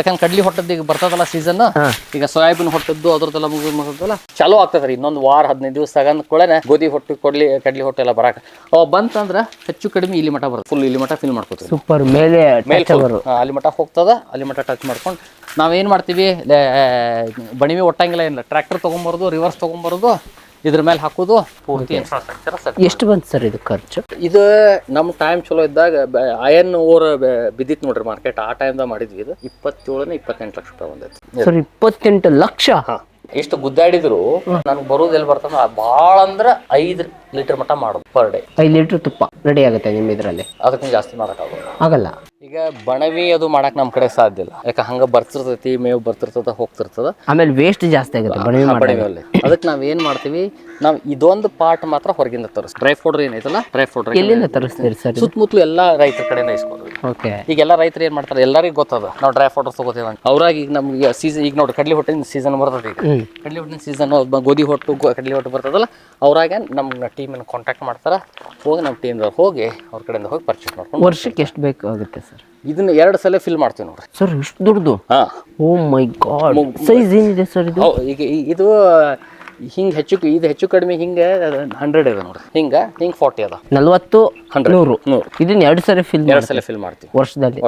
ಯಾಕಂದ್ರೆ ಕಡ್ಲಿ ಹೊಟ್ಟದ್ದು ಈಗ ಬರ್ತದಲ್ಲ ಸೀಸನ್, ಈಗ ಸೋಯಾಬೀನ್ ಹೊಟ್ಟದ್ದು ಅದ್ರದ್ದೆಲ್ಲ ಮುಗಿದಲ್ಲ ಚಾಲೂ ಆಗ್ತದ್ರಿ. ಇನ್ನೊಂದು ವಾರ 15 ದಿವಸ ತಗೊಂಡ್ಕೊಳ್ಳೆ ಗೋಧಿ ಹೊಟ್ಟು ಕಡ್ಲಿ ಹೊಟ್ಟೆ ಎಲ್ಲ ಬರಾಕ ಅವ್ ಬಂತಂದ್ರ ಹೆಚ್ಚು ಕಡಿಮೆ ಇಲ್ಲಿ ಮಠ ಬರುತ್ತೆ. ಫುಲ್ ಇಲ್ಲಿ ಮಠ ಫಿಲ್ ಮಾಡ್ಕೋತೀವಿ. ಸೂಪರ್. ಮೇಲೆ ಅಲ್ಲಿ ಮಠ ಹೋಗ್ತದ, ಅಲ್ಲಿ ಮಠ ಟಚ್ ಮಾಡ್ಕೊಂಡು ನಾವೇನ್ ಮಾಡ್ತೀವಿ, ಬಣಿವಿ ಒಟ್ಟಂಗಿಲ್ಲ, ಏನಿಲ್ಲ, ಟ್ರ್ಯಾಕ್ಟರ್ ತಗೊಂಬರೋದು, ರಿವರ್ಸ್ ತಗೊಂಬರೋದು, ಇದ್ರ ಮೇಲೆ ಹಾಕೋದು, ಪೂರ್ತಿ ಇನ್ಫ್ರಾಸ್ಟ್ರಕ್ಚರ್. ಎಷ್ಟು ಬಂತು ಸರ್ ಇದು ಖರ್ಚು? ಇದು ನಮ್ಮ ಟೈಮ್ ಚಲೋ ಇದ್ದಾಗ ಅಯನ್ ಓರ್ ಬಿದ್ದಿತ್ತು ನೋಡ್ರಿ ಮಾರ್ಕೆಟ್, ಆ ಟೈಮ್ದಾಗ ಮಾಡಿದ್ವಿ. ಇದು 27-28 ಲಕ್ಷ ರೂಪಾಯಿ ಬಂದೈತಿ ಸರ್. 28 ಲಕ್ಷ? ಇಷ್ಟು ಗುದ್ದಾಡಿದ್ರು ನನಗೆ ಬರೋದು ಎಲ್ಲಿ ಬರ್ತಂದ್ರೆ ಭಾಳ ಅಂದ್ರೆ 5 ಲೀಟರ್ ಮಟ್ಟ ಮಾಡೋದು ಪರ್ ಡೇ. 5 ಲೀಟರ್ ತುಪ್ಪ ರೆಡಿ ಆಗುತ್ತೆ ನಿಮ್ಮ ಇದರಲ್ಲಿ? ಅದಕ್ಕಿಂತ ಜಾಸ್ತಿ ಆಗಲ್ಲ. ಈಗ ಬಣವಿ ಅದು ಮಾಡಕ್ ನಮ್ಮ ಕಡೆ ಸಾಧ್ಯ ಇಲ್ಲ, ಯಾಕೆ ಹಂಗ ಬರ್ತಿರ್ತೈತಿ, ಮೇವು ಬರ್ತಿರ್ತದ, ಹೋಗ್ತಿರ್ತದ, ಆಮೇಲೆ ವೇಸ್ಟ್ ಜಾಸ್ತಿ ಆಗುತ್ತೆ ಬಣವಿಯಲ್ಲಿ. ಅದಕ್ಕೆ ನಾವ್ ಏನ್ ಮಾಡ್ತೀವಿ, ನಾವ್ ಇದೊಂದು ಪಾರ್ಟ್ ಮಾತ್ರ ಹೊರಗಿಂದ ತರಿಸ್ತೀವಿ. ಡ್ರೈ ಪೌಡರ್ ಏನೈತಲ್ಲ, ಡ್ರೈ ಪೌಡರ್ ಎಲ್ಲಿಂದ ತರಿಸ್ತೀರಿ ಸರ್? ಸುತ್ತಮುತ್ತಲು ಎಲ್ಲಾ ರೈತರ ಕಡೆಯಿಂದ ಇಸ್ಕೊಡ್ತೀವಿ. ಓಕೆ. ಈಗ ಎಲ್ಲಾ ರೈತರು ಏನ್ ಮಾಡ್ತಾರೆ, ಎಲ್ಲರಿಗೂ ಗೊತ್ತದ ನಾವು ಡ್ರೈ ಪೌಡರ್ ತಗೋತೀವಿ ಅಂತ. ಅವ್ರಾಗ ಈಗ ನಮ್ಗೆ ಸೀಸನ್, ಈಗ ನೋಡಿ ಕಡ್ಲಿ ಹೊಟ್ಟಿನ ಸೀಸನ್ ಬರ್ತದೆ. ಈಗ ಕಡ್ಲಿ ಹೊಟ್ಟಿನ ಸೀಸನ್, ಗೋಧಿ ಹೊಟ್ಟು ಕಡ್ಲಿ ಹೊಟ್ಟು ಬರ್ತದಲ್ಲ, ಅವ್ರಾಗ ನಮ್ಮ ಟೀಮನ್ನು ಕಾಂಟ್ಯಾಕ್ಟ್ ಮಾಡ್ತಾರ, ಹೋಗಿ ನಮ್ಮ ಟೀಮ್ದವ್ರು ಹೋಗಿ ಅವ್ರ ಕಡೆಯಿಂದ ಹೋಗಿ ಪರ್ಚೇಸ್ ಮಾಡ್ಕೊಂಡು. ವರ್ಷಕ್ಕೆ ಎಷ್ಟು ಬೇಕಾಗುತ್ತೆ ಸರ್? ಇದನ್ನ 2 ಸಲ ಫಿಲ್ ಮಾಡ್ತೀವಿ ನೋಡ್ರಿ ಸರ್. ಇಷ್ಟು ದುಡ್ಡು? ಓ ಮೈ ಗಾಡ್. ಸೈಜ್ ಏನಿದೆ ಸರ್ ಇದು? ಈಗ ಇದು ಹಿಂಗೆ ಹೆಚ್ಚು ಕಡಿಮೆ ಹಿಂಗೆ 100 ಇದೆ ನೋಡ್ರಿ, ಹಿಂಗೆ 40 ಅದ. 40, 100. ಇದನ್ನ 2 ಸಲ ಫಿಲ್ ಮಾಡ್ತೀವಿ ವರ್ಷದಲ್ಲಿ.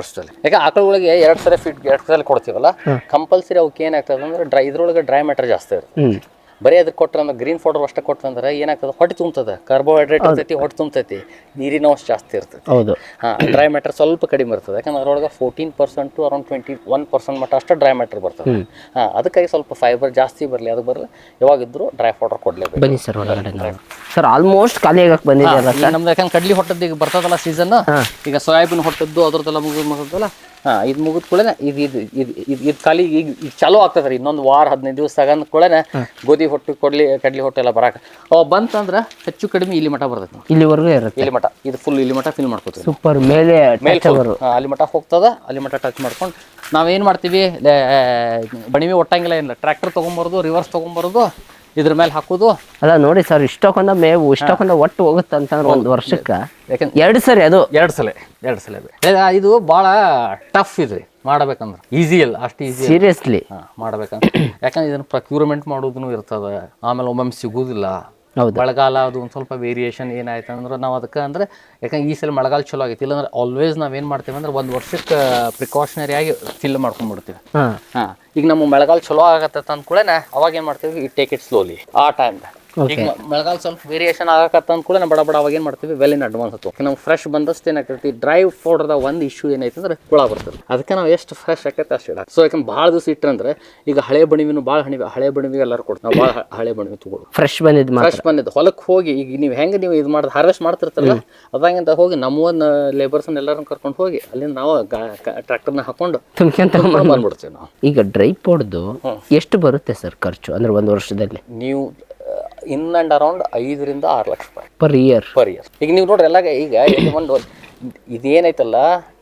ಯಾಕೆ ಆಕಳಗಳಿಗೆ 2 ಸಲ ಕೊಡ್ತೀವಲ್ಲ, ಕಂಪಲ್ಸರಿ ಅವಕ್ಕೆ ಏನಾಗ್ತದೆ ಅಂದ್ರೆ ಇದ್ರೊಳಗೆ ಡ್ರೈ ಮ್ಯಾಟರ್ ಜಾಸ್ತಿ ಇರುತ್ತೆ. ಬರೀ ಅದಕ್ಕೆ ಕೊಟ್ಟರೆ ಗ್ರೀನ್ ಪೌಡರ್ ಅಷ್ಟೇ ಕೊಟ್ಟಂದ್ರೆ ಏನಾಗ್ತದೆ, ಹೊಟ್ಟೆ ತುಂಬತದೆ, ಕಾರ್ಬೋಹೈಡ್ರೇಟ್ ಇರ್ತೈತಿ, ಹೊಟ್ಟೆ ತುಂಬತೈತಿ, ನೀರಿನ ಅಂಶ ಜಾಸ್ತಿ ಇರ್ತೈತಿ. ಹೌದು. ಡ್ರೈ ಮ್ಯಾಟರ್ ಸ್ವಲ್ಪ ಕಡಿಮೆ ಇರ್ತದೆ, ಯಾಕಂದ್ರೆ ಅದರೊಳಗೆ 14% ಟು ಅರೌಂಡ್ 21% ಮಟ್ಟ ಅಷ್ಟು ಡ್ರೈ ಮ್ಯಾಟರ್ ಬರ್ತದೆ. ಅದಕ್ಕಾಗಿ ಸ್ವಲ್ಪ ಫೈಬರ್ ಜಾಸ್ತಿ ಬರಲಿ, ಅದು ಬರಲಿ, ಯಾವಾಗಿದ್ರು ಡ್ರೈ ಪೌಡರ್ ಕೊಡ್ಲೇಬೇಕು. ಬನ್ನಿ ಸರ್ ಒಳಗಡೆ. ಸರ್ ಆಲ್ಮೋಸ್ಟ್ ಖಾಲಿ ಆಗಕ್ಕೆ ಬಂದಿದೆ ನಮ್ದು. ಯಾಕಂದ್ರೆ ಕಡ್ಲಿ ಹೊಟ್ಟದ್ದು ಈಗ ಬರ್ತದಲ್ಲ ಸೀಸನ್, ಈಗ ಸೋಯಾಬೀನ್ ಹೊಟ್ಟದ್ದು ಅದ್ರದ್ದೆಲ್ಲ ಮುಗಿದಲ್ಲ, ಇದು ಮುಗಿದ ಕೂಡಲೇ ಇದು ಖಾಲಿ ಈಗ ಚಾಲೂ ಆಗ್ತದ್ರಿ. ಇನ್ನೊಂದು ವಾರ 15 ದಿವಸ ತಗೊಂಡ್ಕೊಳ್ಳೆ ಗೋಧಿ ಹೊಟ್ಟು ಕಡ್ಲಿ ಹೊಟ್ಟೆ ಎಲ್ಲ ಬರಾಕ ಅವ್ ಬಂತಂದ್ರ ಹೆಚ್ಚು ಕಡಿಮೆ ಇಲ್ಲಿ ಮಠ ಬರ್ತೈತಿ. ಇಲ್ಲಿವರೆಗೂ ಇರುತ್ತೆ. ಇಲ್ಲಿ ಮಠ ಇದು ಫುಲ್ ಇಲ್ಲಿ ಮಠ ಫಿಲ್ ಮಾಡ್ಕೋತೀವಿ. ಸೂಪರ್. ಮೇಲೆ ಅಲ್ಲಿ ಮಠ ಹೋಗ್ತದ, ಅಲ್ಲಿ ಮಠ ಟಚ್ ಮಾಡ್ಕೊಂಡು ನಾವೇನ್ ಮಾಡ್ತೀವಿ, ಬಣಿವಿ ಒಟ್ಟಂಗಿಲ್ಲ, ಏನಿಲ್ಲ, ಟ್ರ್ಯಾಕ್ಟರ್ ತಗೊಂಬರೋದು, ರಿವರ್ಸ್ ತಗೊಂಬರೋದು, ಇದ್ರ ಮೇಲೆ ಹಾಕೋದು. ಅಲ್ಲ ನೋಡಿ ಸರ್, ಇಷ್ಟೊಂದ ಮೇವು ಇಷ್ಟೊಂದ ಒಟ್ಟು ಹೋಗುತ್ತೆ ಅಂತಂದ್ರೆ ಒಂದು ವರ್ಷಕ್ಕೆ ಯಾಕಂದ್ರೆ 2 ಸರಿ ಅದು 2 ಸಲ ಇದು ಭಾಳ ಟಫ್ ಇದ್ರಿ ಮಾಡಬೇಕಂದ್ರೆ. ಈಸಿ ಅಲ್ಲ, ಅಷ್ಟು ಈಸಿ ಸೀರಿಯಸ್ಲಿ ಮಾಡ್ಬೇಕಂದ್ರೆ. ಯಾಕಂದ್ರೆ ಇದನ್ನ ಪ್ರೊಕ್ಯೂರ್ಮೆಂಟ್ ಮಾಡೋದನ್ನು ಇರ್ತದೆ, ಆಮೇಲೆ ಒಮ್ಮೊಮ್ಮೆ ಸಿಗೋದಿಲ್ಲ. ಹೌದು. ಮಳೆಗಾಲ ಅದು ಒಂದು ಸ್ವಲ್ಪ ವೇರಿಯೇಷನ್ ಏನಾಯ್ತು ಅಂದ್ರೆ ನಾವು ಅದಕ್ಕೆ ಅಂದ್ರೆ, ಯಾಕಂದ್ರೆ ಈ ಸಲ ಮಳೆಗಾಲ ಚಲೋ ಆಗೈತಿ. ಇಲ್ಲಾಂದ್ರೆ ಆಲ್ವೇಸ್ ನಾವೇನು ಮಾಡ್ತೀವಿ ಅಂದ್ರೆ 1 ವರ್ಷಕ್ಕೆ ಪ್ರಿಕಾಷನರಿ ಆಗಿ ಫಿಲ್ ಮಾಡ್ಕೊಂಡ್ಬಿಡ್ತೀವಿ. ಈಗ ನಮ್ಮ ಮಳೆಗಾಲ ಚಲೋ ಆಗತ್ತೆ ಅಂದ್ಕೂಡೇನೆ ಅವಾಗ ಏನು ಮಾಡ್ತೀವಿ, ಈ ಟೇಕ್ ಇಟ್ ಸ್ಲೋಲಿ ಆ ಟೈಮ್ದಾಗ. ಈಗ ಮಳೆಗಾಲ ಸ್ವಲ್ಪ ವೇರಿಯೇಷನ್ ಆಗಕತ್ತ ಅಂದ್ಕೂಡ ಬಡ ಅವಾಗ ಏನು ಮಾಡ್ತೀವಿ, ವೆಲ್ ಇನ್ ಅಡ್ವಾನ್ಸ್ ಹತ್ತು ನಾವು ಫ್ರೆಶ್ ಬಂದಷ್ಟು ಏನಾಗ್ತೈತಿ, ಡ್ರೈ ಪೌಡರ್ದ ಒಂದು ಇಶ್ಯೂ ಏನೈತೆ ಅಂದ್ರೆ ಹುಳ ಬರ್ತದೆ. ಅದಕ್ಕೆ ನಾವು ಎಷ್ಟು ಫ್ರೆಶ್ ಆಕೈತೆ ಅಷ್ಟು ಇಡ. ಸೊ ಯಾಕಂದ್ರೆ ಭಾಳ ದಿವಸ ಇಟ್ಟಂದ್ರೆ, ಈಗ ಹಳೆ ಬಣಿವಿನೂ ಭಾಳ ಹಳೆ ಬಣಿವಿ ಎಲ್ಲರೂ ಕೊಡ್ತೀವಿ ನಾವು. ಭಾಳ ಹಳೆ ಬಣಿವಿ ತಗೊಳ್ಳೋದು, ಫ್ರೆಶ್ ಬಂದಿದ್ದು ಹೊಲಕ್ಕೆ ಹೋಗಿ, ಈಗ ನೀವು ಇದು ಮಾಡಿ ಹಾರ್ವೆಸ್ಟ್ ಮಾಡ್ತಿರ್ತಾರಲ್ಲ, ಅದಾಗಿಂತ ಹೋಗಿ ನಮ್ಮೊಂದು ಲೇಬರ್ಸ್ನ ಎಲ್ಲರನ್ನ ಕರ್ಕೊಂಡು ಹೋಗಿ ಅಲ್ಲಿಂದ ನಾವು ಟ್ರ್ಯಾಕ್ಟರ್ನ ಹಾಕೊಂಡು ಬಂದ್ಬಿಡ್ತೀವಿ ನಾವು. ಈಗ ಡ್ರೈ ಪೌಡರ್ದು ಎಷ್ಟು ಬರುತ್ತೆ ಸರ್ ಖರ್ಚು ಅಂದ್ರೆ 1 ವರ್ಷದಲ್ಲಿ? ನೀವು ಇನ್ ಅಂಡ್ ಅರೌಂಡ್ 5 ರಿಂದ 6 ಲಕ್ಷ ರೂಪಾಯಿ ಪರ್ ಇಯರ್. ಈಗ ನೀವು ನೋಡ್ರಿ ಎಲ್ಲ ಈಗ ಒಂದು ಇದೇನೈತಲ್ಲ,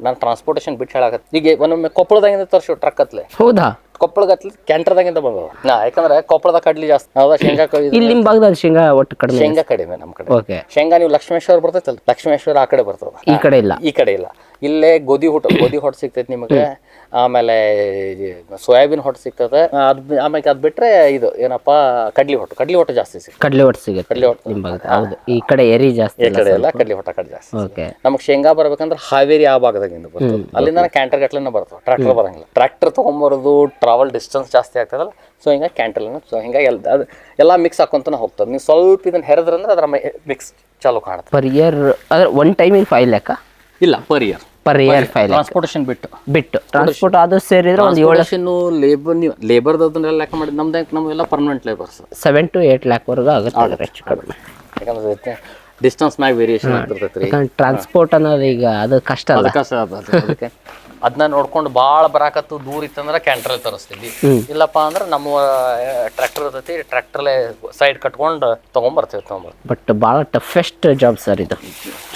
ನಾನು ಟ್ರಾನ್ಸ್ಪೋರ್ಟೇಷನ್ ಬಿಟ್ಟು ಹೇಳಾಕತ್ತೆ. ಈಗ ಒಮ್ಮೊಮ್ಮೆ ಕೊಪ್ಪಳದಾಗಿಂದ ತರಿಸೋ ಟ್ರಕ್ ಹತ್ಲೆ. ಹೌದಾ? ಕೊಪ್ಪಳಗತ್ಲೆ ಕ್ಯಾಂಟರ್ದಾಗಿಂದ ಬಂದವ. ಯಾಕಂದ್ರೆ ಕೊಪ್ಪಳದ ಕಡ್ಲಿ ಜಾಸ್ತಿ. ಹೌದಾ? ಶೇಂಗಾ ಇಲ್ಲಿ ನಿಮ್ಮ ಭಾಗದಲ್ಲಿ ಶೇಂಗಾ ಒಟ್ಟು ಕಡಿಮೆ? ಶೇಂಗಾ ಕಡಿಮೆ ನಮ್ಮ ಕಡೆ. ಓಕೆ. ಶೇಂಗಾ ನೀವು ಲಕ್ಷ್ಮೇಶ್ವರ ಬರ್ತೈತಲ್ಲ, ಲಕ್ಷ್ಮೇಶ್ವರ ಆ ಕಡೆ ಬರ್ತದ, ಈ ಕಡೆ ಇಲ್ಲ. ಇಲ್ಲೇ ಗೋಧಿ ಹೊಟ್ಟು ಸಿಗ್ತೈತಿ ನಿಮಗೆ, ಆಮೇಲೆ ಸೋಯಾಬೀನ್ ಹೊಟ್ಟು ಸಿಗ್ತದೆ. ಆಮೇಲೆ ಅದು ಬಿಟ್ರೆ ಇದು ಏನಪ್ಪಾ, ಕಡ್ಲಿ ಹೊಟ್ಟು ಜಾಸ್ತಿ ಸಿಗುತ್ತೆ. ಕಡ್ಲಿ ಹೊಟ್ಟು ಸಿಗುತ್ತೆ ನಿಮ್ಮ ಭಾಗದ? ಹೌದು. ಈ ಕಡೆ ಎರಿ ಜಾಸ್ತಿ, ಈ ಕಡೆ ಎಲ್ಲ ಕಡ್ಲಿ ಹೊಟ್ಟ ಕಡೆ ಜಾಸ್ತಿ. ಓಕೆ. ನಮಗೆ ಶೇಂಗಾ ಬರ್ಬೇಕಂದ್ರೆ ಹಾವೇರಿ ಆ ಭಾಗದಾಗಿಂದ ಬರ್ತದೆ, ಅಲ್ಲಿಂದ ಕ್ಯಾಂಟರ್ ಗಟ್ಲೆನ ಬರ್ತವೆ. ಟ್ರ್ಯಾಕ್ಟರ್ ಬರಂಗಿಲ್ಲ, ಟ್ರ್ಯಾಕ್ಟರ್ ತೊಗೊಂಬರೋದು ಟ್ರಾವೆಲ್ ಡಿಸ್ಟೆನ್ಸ್ ಜಾಸ್ತಿ ಆಗ್ತದಲ್ಲ. ಸೊ ಹಿಂಗೆ ಕ್ಯಾಂಟರ್ನ, ಸೊ ಹಿಂಗಾಗಿ ಎಲ್ಲ ಮಿಕ್ಸ್ ಹಾಕೊಂತಾನೆ ಹೋಗ್ತದೆ. ನೀವು ಸ್ವಲ್ಪ ಇದನ್ನ ಹೆರದ್ರಂದ್ರೆ ಅದರ ಮಿಕ್ಸ್ ಚಾಲು ಕಾಣುತ್ತೆ. ಪರ್ ಇಯರ್ ಅಂದ್ರೆ 1 ಟೈಮಿಗೆ 5 ಲೆಕ್ಕ? ಇಲ್ಲ, ಪರ್ ಇಯರ್ 5 ಟ್ರಾನ್ಸ್ಪೋರ್ಟೇಷನ್ ಬಿಟ್ಟು ಟ್ರಾನ್ಸ್ಪೋರ್ಟ್ ಅದು ಸೇರಿದ್ರೆ ಒಂದು 7 ಲಕ್ಷ. ಲೇಬರ್ದನ್ನೆಲ್ಲ ಲೆಕ್ಕ ಮಾಡಿ ನಮ್ಮೆಲ್ಲ ಪರ್ಮನೆಂಟ್ ಲೇಬರ್ಸ್ 7 to 8 lakh ವರೆಗೂ ಆಗುತ್ತೆ ಹೆಚ್ಚು ಕಡಿಮೆ. ಯಾಕಂದ್ರೆ ಡಿಸ್ಟೆನ್ಸ್ ಮ್ಯಾಗ ವೇರಿಯೇಷನ್ ಆಗ್ತಿರ್ತೈತ್ರಿ. ಟ್ರಾನ್ಸ್ಪೋರ್ಟ್ ಅನ್ನೋದು ಈಗ ಅದು ಕಷ್ಟ ಅಲ್ಲ. ಅದಕ್ಕೆ ಅದನ್ನ ನೋಡ್ಕೊಂಡು ಭಾಳ ಬರಾಕತ್ತು ದೂರ ಇತ್ತಂದ್ರೆ ಕ್ಯಾಂಟ್ರಲ್ಲಿ ತರಿಸ್ತೀವಿ. ಇಲ್ಲಪ್ಪ ಅಂದ್ರೆ ನಮ್ಮ ಟ್ರ್ಯಾಕ್ಟರ್ ಇರ್ತೈತಿ, ಟ್ರ್ಯಾಕ್ಟರ್ಲೆ ಸೈಡ್ ಕಟ್ಕೊಂಡು ತೊಗೊಂಬರ್ತೀವಿ. ಬಟ್ ಭಾಳ ಟಫೆಸ್ಟ್ ಜಾಬ್ ಸರ್ ಇದು,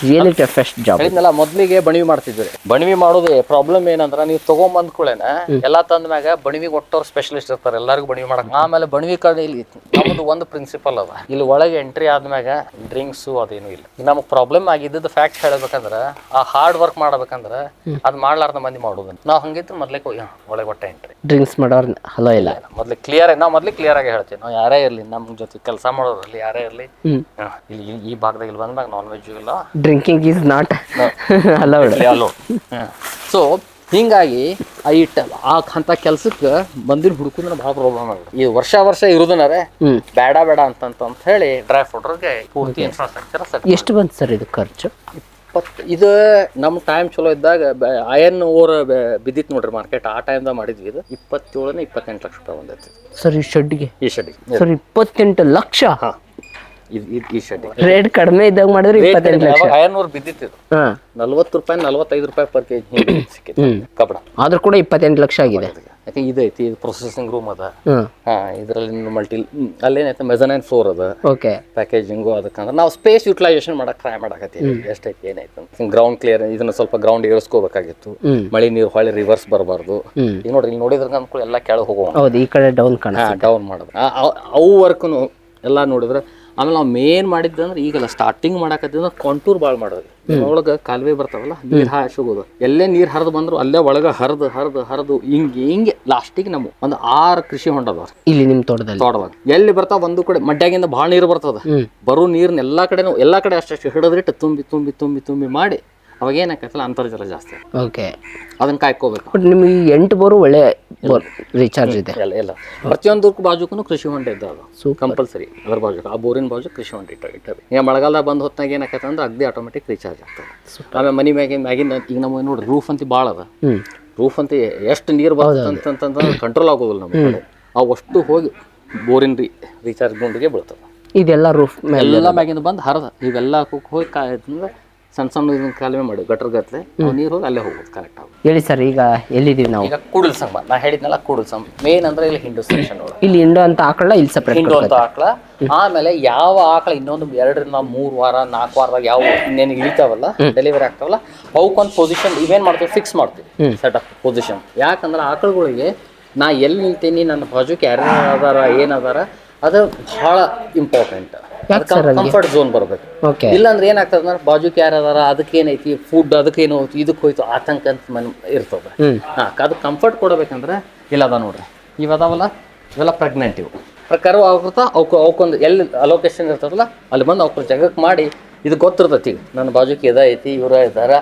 ರಿಯಲಿ ಟಫೆಸ್ಟ್ ಜಾಬ್. ಹೇಳಿದ್ನಲ್ಲ, ಮೊದಲಿಗೆ ಬಣಿವಿ ಮಾಡ್ತಿದ್ವಿ. ಬಣಿವಿ ಮಾಡೋದು ಪ್ರಾಬ್ಲಮ್ ಏನಂದ್ರೆ, ನೀವು ತೊಗೊಂಬಂದ್ ಕೂಡೇನೆ ಎಲ್ಲ ತಂದ ಮ್ಯಾಗ ಬಣಿವಿಗೆ ಒಟ್ಟವ್ರು ಸ್ಪೆಷಲಿಸ್ಟ್ ಇರ್ತಾರೆ, ಎಲ್ಲರಿಗೂ ಬಣಿವಿ ಮಾಡಕ್. ಆಮೇಲೆ ಬಣಿವಿ ಕಡೆ ಇಲ್ಲಿ ನಮ್ಮದು ಒಂದು ಪ್ರಿನ್ಸಿಪಲ್ ಅದ, ಇಲ್ಲಿ ಒಳಗೆ ಎಂಟ್ರಿ ಆದ್ಮ್ಯಾಗ ಡ್ರಿಂಕ್ಸು ಅದೇನು ಇಲ್ಲ. ನಮಗೆ ಪ್ರಾಬ್ಲಮ್ ಆಗಿದ್ದು ಫ್ಯಾಕ್ಟ್ ಹೇಳ್ಬೇಕಂದ್ರೆ, ಆ ಹಾರ್ಡ್ ವರ್ಕ್ ಮಾಡ್ಬೇಕಂದ್ರೆ ಅದು ಮಾಡ್ಲಾರ್ದ ಮಂದಿ ಮಂದಿ ಮಾಡೋದನ್ನ ನಾವು ಹಂಗಿತ್ತು ಮೊದ್ಲೇ ಒಳಗೆ ಹೊಟ್ಟೆ ಎಂಟ್ರಿ ಡ್ರಿಂಕ್ಸ್ ಮಾಡೋರ್ ಹಲೋ ಇಲ್ಲ ಮೊದ್ಲು ಕ್ಲಿಯರ್ ಆಗಿ ಹೇಳ್ತೀವಿ ನಾವು ಯಾರೇ ಇರ್ಲಿ ನಮ್ಮ ಜೊತೆ ಕೆಲಸ ಮಾಡೋರಲ್ಲಿ ಯಾರೇ ಇರ್ಲಿ ಇಲ್ಲಿ ಈ ಭಾಗದಾಗ ಇಲ್ಲಿ ಬಂದಾಗ ನಾನ್ ವೆಜ್ ಇಲ್ಲ drinking is not allowed hello so ಹಿಂಗಾಗಿ ಅಂತ ಕೆಲ್ಸಕ್ಕೆ ಬಂದಿನ ಹುಡುಕುದ್ರೆ ಭಾಳ ಪ್ರಾಬ್ಲಮ್ ಆಗುತ್ತೆ ಈ ವರ್ಷ ಇರುದನಾರೆ ಬೇಡ ಅಂತ ಹೇಳಿ ಡ್ರೈ ಫ್ರೂಟ್ರಿಗೆ ಪೂರ್ತಿ ಇನ್ಫ್ರಾಸ್ಟ್ರಕ್ಚರ್ ಎಷ್ಟು ಬಂತು ಸರ್ ಇದು ಖರ್ಚು? ಇದು ನಮ್ಮ ಟೈಮ್ ಚಲೋ ಇದ್ದಾಗ ಅಯನ್ ಓವರ್ ಬಿದ್ದಿತ್ತು ನೋಡ್ರಿ ಮಾರ್ಕೆಟ್, ಆ ಟೈಮ್ದಾಗ ಮಾಡಿದ್ವಿ. ಇದು 27-28 ಲಕ್ಷ ರೂಪಾಯಿ ಬಂದೈತಿ ಸರ್ ಈ ಶೆಡ್ಗೆ. ಸರ್ 28 ಲಕ್ಷ. ಈ ಶೆಡ್ ರೇಟ್ ಕಡಿಮೆ ಇದ್ದಾಗ ಮಾಡಿದ್ರೆ 28 ಲಕ್ಷ. ಅಯನ್ ಓವರ್ ಬಿದ್ದಿತ್ತು 40 ರೂಪಾಯಿ 45 ರೂಪಾಯಿ ಪರ್ ಕೆಜಿ ಸಿಕ್ಕಿತ್ತು ಕಬ್ಬಣ, ಆದ್ರೂ ಕೂಡ 28 ಲಕ್ಷ ಆಗಿದೆ. ಯಾಕೆ ಇದೈತಿ ಇದು ಪ್ರೊಸೆಸಿಂಗ್ ರೂಮ್ ಅದ, ಇದರಲ್ಲಿ ಅಲ್ಲೇನೈತೆ ಮೆಜನೈನ್ ಫ್ಲೋರ್ ಅದ, ಪ್ಯಾಕೇಜಿಂಗು. ಅದಕ್ಕಂದ್ರೆ ನಾವು ಸ್ಪೇಸ್ ಯುಟಿಲೈಸೇಷನ್ ಮಾಡಕ್ ಟ್ರೈ ಮಾಡಕತ್ತೀವಿ. ಎಷ್ಟೈತಿ ಏನೈತೆ ಗ್ರೌಂಡ್ ಕ್ಲಿಯರ್, ಇದನ್ನ ಸ್ವಲ್ಪ ಗ್ರೌಂಡ್ ಏರಿಸ್ಕೋಬೇಕಾಗಿತ್ತು, ಮಳೆ ನೀರು ಹೊಳ್ಳಿ ರಿವರ್ಸ್ ಬರಬಾರ್ದು. ಈಗ ನೋಡ್ರಿ ಇಲ್ಲಿ ನೋಡಿದ್ರ ಅಂದ್ಕೊಳ್ಳಿ ಎಲ್ಲ ಕೆಳಗೆ ಹೋಗೋ ಈ ಕಡೆ ಡೌನ್ ಡೌನ್ ಮಾಡೋದು ಅವು ವರ್ಕ್ನು ಎಲ್ಲ ನೋಡಿದ್ರೆ. ಆಮೇಲೆ ನಾವು ಮೇನ್ ಮಾಡಿದ್ದಂದ್ರೆ ಈಗಲ್ಲ ಸ್ಟಾರ್ಟಿಂಗ್ ಮಾಡಕತ್ತಿದ್ರೆ ಕಾಂಟೂರ್ ಭಾಳ ಮಾಡೋದು. ಒಳಗೆ ಕಾಲುವೆ ಬರ್ತಾವಲ್ಲ, ನೀರು ಹಾಶೋಗೋದು, ಎಲ್ಲೇ ನೀರು ಹರಿದು ಬಂದ್ರು ಅಲ್ಲೇ ಒಳಗೆ ಹರಿದು ಹಿಂಗೆ ಲಾಸ್ಟಿಗೆ ನಮ್ಮ ಒಂದು 6 ಕೃಷಿ ಹೊಂಡ ಅದಾವ ಇಲ್ಲಿ ನಿಮ್ಮ ತೋಟದಾಗ. ಎಲ್ಲಿ ಬರ್ತಾವ ಒಂದು ಕಡೆ ಮಡ್ಯಾಗಿಂದ ಭಾಳ ನೀರು ಬರ್ತದ, ಬರೋ ನೀರ್ನ ಎಲ್ಲ ಕಡೆ ಅಷ್ಟು ಹಿಡಿದ್ರಿಟ್ಟು ತುಂಬಿ ಮಾಡಿ ಅವಾಗ ಏನಾಕೈತಲ್ಲ ಅಂತರ್ಜಲ ಜಾಸ್ತಿ, ಅದನ್ನ ಕಾಯ್ಕೋಬೇಕು. ಬಟ್ ನಿಮ್ಗೆ 8 ಬೋರು ಒಳ್ಳೆ ರೀಚಾರ್ಜ್ ಇದೆ. ಎಲ್ಲ ಪ್ರತಿಯೊಂದು ಬಾಜುಕು ಕೃಷಿ ಹೊಂಡ ಇದ್ದಾವ ಕಂಪಲ್ಸರಿ. ಅದ್ರ ಬಾಜು ಆ ಬೋರಿನ ಬಾಜು ಕೃಷಿ ಹೊಂಡ ಇಟ್ಟವೆ. ಈಗ ಮಳೆಗಾಲ ಬಂದು ಹೊತ್ತಾಗ ಏನಾಕೈತೆ ಅಂದ್ರೆ ಅಗ್ದಿ ಆಟೋಮೆಟಿಕ್ ರೀಚಾರ್ಜ್ ಆಗ್ತದೆ. ಆಮೇಲೆ ಮನಿ ಮ್ಯಾಗಿನ ಈಗ ನಮಗೆ ನೋಡ್ರಿ ರೂಫ್ ಅಂತ ಭಾಳ ಅದ. ರೂಫ್ ಅಂತ ಎಷ್ಟು ನೀರು ಬರ್ತದೆ ಅಂತಂದ್ರೆ ಕಂಟ್ರೋಲ್ ಆಗೋದಿಲ್ಲ ನಮ್ಮ ಕಡೆ. ಅವು ಅಷ್ಟು ಹೋಗಿ ಬೋರಿನ ರೀಚಾರ್ಜ್ ಗುಂಡಿಗೆ ಬೀಳ್ತವೆ. ಇದೆಲ್ಲ ರೂಫ್ ಎಲ್ಲ ಮ್ಯಾಗಿಂದ ಬಂದು ಹರಿದ ಇವೆಲ್ಲ ಹೋಗಿ ಕಾಯ್ತಂದ್ರೆ ಸಣ್ಣ ಇದನ್ನ ಕಾಲುವೆ ಮಾಡಿ ಗಟ್ರ ಗಟ್ಲೆ ನೀರು ಹೋಗಿ ಅಲ್ಲೇ ಹೋಗೋದು ಕರೆಕ್ಟ್ ಆಗುತ್ತೆ. ಹೇಳಿ ಸರ್, ಈಗ ಎಲ್ಲಿದ್ದೀವಿ ನಾವು? ಈಗ ಕೂಡಲ್ ಸಂಘ ನಾ ಹೇಳಿದ್ನಲ್ಲ, ಕೂಡಲ್ ಸಂಘ ಮೇನ್ ಅಂದ್ರೆ ಇಲ್ಲಿ ಹಿಂಡು ಸೆಕ್ಷನ್ ಒಳಗೆ. ಇಲ್ಲಿ ಹಿಂಡು ಅಂತ ಆಕಳ, ಇಲ್ಲಿ ಸಪ್ರೇಟ್ ಹಿಂಡು ಅಂತ ಆಕಳ. ಆಮೇಲೆ ಯಾವ ಆಕಳ ಇನ್ನೊಂದು 2-3 ವಾರ 4 ವಾರದಾಗ ಯಾವ ಇನ್ನೇನು ಇಳಿತಾವಲ್ಲ, ಡೆಲಿವರಿ ಆಗ್ತಾವಲ್ಲ, ಅವಕ್ಕೊಂದು ಪೊಸಿಷನ್ ಇವೇನ್ ಮಾಡ್ತೀವಿ, ಫಿಕ್ಸ್ ಮಾಡ್ತೀವಿ ಸೆಟಪ್ ಪೊಸಿಷನ್. ಯಾಕಂದ್ರೆ ಆಕಳುಗಳಿಗೆ ನಾ ಎಲ್ಲಿ ನಿಲ್ತೀನಿ, ನನ್ನ ಬಾಜುಕ್ಕೆ ಯಾರು ಅದಾರ ಏನದಾರ, ಅದು ಬಹಳ ಇಂಪಾರ್ಟೆಂಟ್. ಕಂಫರ್ಟ್ ಝೋನ್ ಬರ್ಬೇಕು. ಇಲ್ಲಾಂದ್ರೆ ಏನಾಗ್ತದ ಅಂದ್ರೆ ಬಾಜುಕ್ ಯಾರು ಅದಾರ, ಅದಕ್ಕೆ ಏನೈತಿ ಫುಡ್, ಅದಕ್ಕೇನು ಇದಕ್ಕೆ ಹೋಯ್ತು ಆತಂಕ ಅಂತ ಇರ್ತದ. ಅದು ಕಂಫರ್ಟ್ ಕೊಡಬೇಕಂದ್ರೆ ಇಲ್ಲ ಅದ ನೋಡ್ರಿ, ಇವದಾವಲ್ಲ ಇವೆಲ್ಲ ಪ್ರೆಗ್ನೆಂಟ್. ಇವು ಪ್ರಕಾರ ಆಗ್ಬಿಡ್ತಾ ಅವಕ್ಕೊಂದು ಎಲ್ಲಿ ಅಲೋಕೇಶನ್ ಇರ್ತದಲ್ಲ ಅಲ್ಲಿ ಬಂದು ಅವ್ರ ಜಗಕ್ಕೆ ಮಾಡಿ ಇದು ಗೊತ್ತಿರ್ತೈತಿ. ಈಗ ನನ್ನ ಬಾಜುಕ್ ಇದೈತಿ, ಇವ್ರ ಇದ್ದಾರ,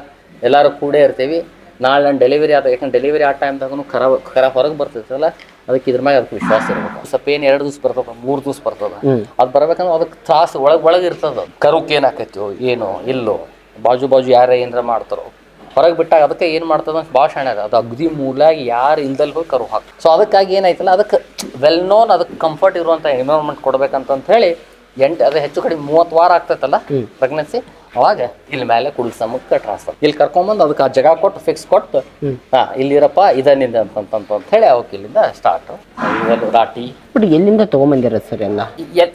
ಎಲ್ಲರೂ ಕೂಡೇ ಇರ್ತೀವಿ. ನಾಳೆ ನಾನು ಡೆಲಿವರಿ ಆದ, ಯಾಕಂದ್ರೆ ಡೆಲಿವರಿ ಆ ಟೈಮ್ದಾಗೂ ಖರ ಹೊರಗೆ ಬರ್ತೈತಲ್ಲ, ಅದಕ್ಕೆ ಇದ್ರ ಮ್ಯಾಗ ಅದಕ್ಕೆ ವಿಶ್ವಾಸ ಇರ್ಬೇಕು. ಸ್ವಲ್ಪ ಏನು 2 ದಿವಸ ಬರ್ತದ, 3 ದಿವಸ ಬರ್ತದ, ಅದು ಬರ್ಬೇಕಂದ್ರೆ ಅದಕ್ಕೆ ತ್ರಾಸು ಒಳಗೆ ಇರ್ತದ. ಕರುಕ್ಕೆ ಏನಾಕೈತೋ ಏನೋ ಇಲ್ಲೋ, ಬಾಜು ಯಾರೇ ಏನಾರ ಮಾಡ್ತಾರೋ ಹೊರಗೆ ಬಿಟ್ಟಾಗ ಅದಕ್ಕೆ ಏನು ಮಾಡ್ತದ ಭಾಳ ಶಾಣೆ ಅದ. ಅದು ಅಗ್ದಿ ಮೂಲಾಗಿ ಯಾರು ಇಲ್ದಲ್ಲಿ ಹೋಗಿ ಕರು ಹಾಕಿ. ಸೊ ಅದಕ್ಕಾಗಿ ಏನಾಯ್ತಲ್ಲ, ಅದಕ್ಕೆ ವೆಲ್ ನೋನ್, ಅದಕ್ಕೆ ಕಂಫರ್ಟ್ ಇರುವಂಥ ಎನ್ವಿರಾನ್ಮೆಂಟ್ ಕೊಡ್ಬೇಕಂತ ಹೇಳಿ ಅದು ಹೆಚ್ಚು ಕಡಿಮೆ 30 ವಾರ ಆಗ್ತೈತಲ್ಲ ಪ್ರೆಗ್ನೆನ್ಸಿ, ಅವಾಗ ಇಲ್ಲಿ ಮೇಲೆ ಕೂಡಲ್ ಸಂಘಕ್ಕೆ ಟ್ರಾನ್ಸ್ಫರ್. ಇಲ್ಲಿ ಕರ್ಕೊಂಬಂದು ಅದಕ್ಕೆ ಆ ಜಾಗ ಕೊಟ್ಟು ಫಿಕ್ಸ್ ಕೊಟ್ಟು ಇಲ್ಲಿರಪ್ಪ ಇದನ್ನಿಂದ ಅಂತ ಹೇಳಿ ಅವಕ್ಕೆ ಇಲ್ಲಿಂದ ಸ್ಟಾರ್ಟ್ ರಾಟಿ. ಬಟ್ ಎಲ್ಲಿಂದ ತೊಗೊಂಬಂದಿರೋದು ಸರ್ ಎಲ್ಲ?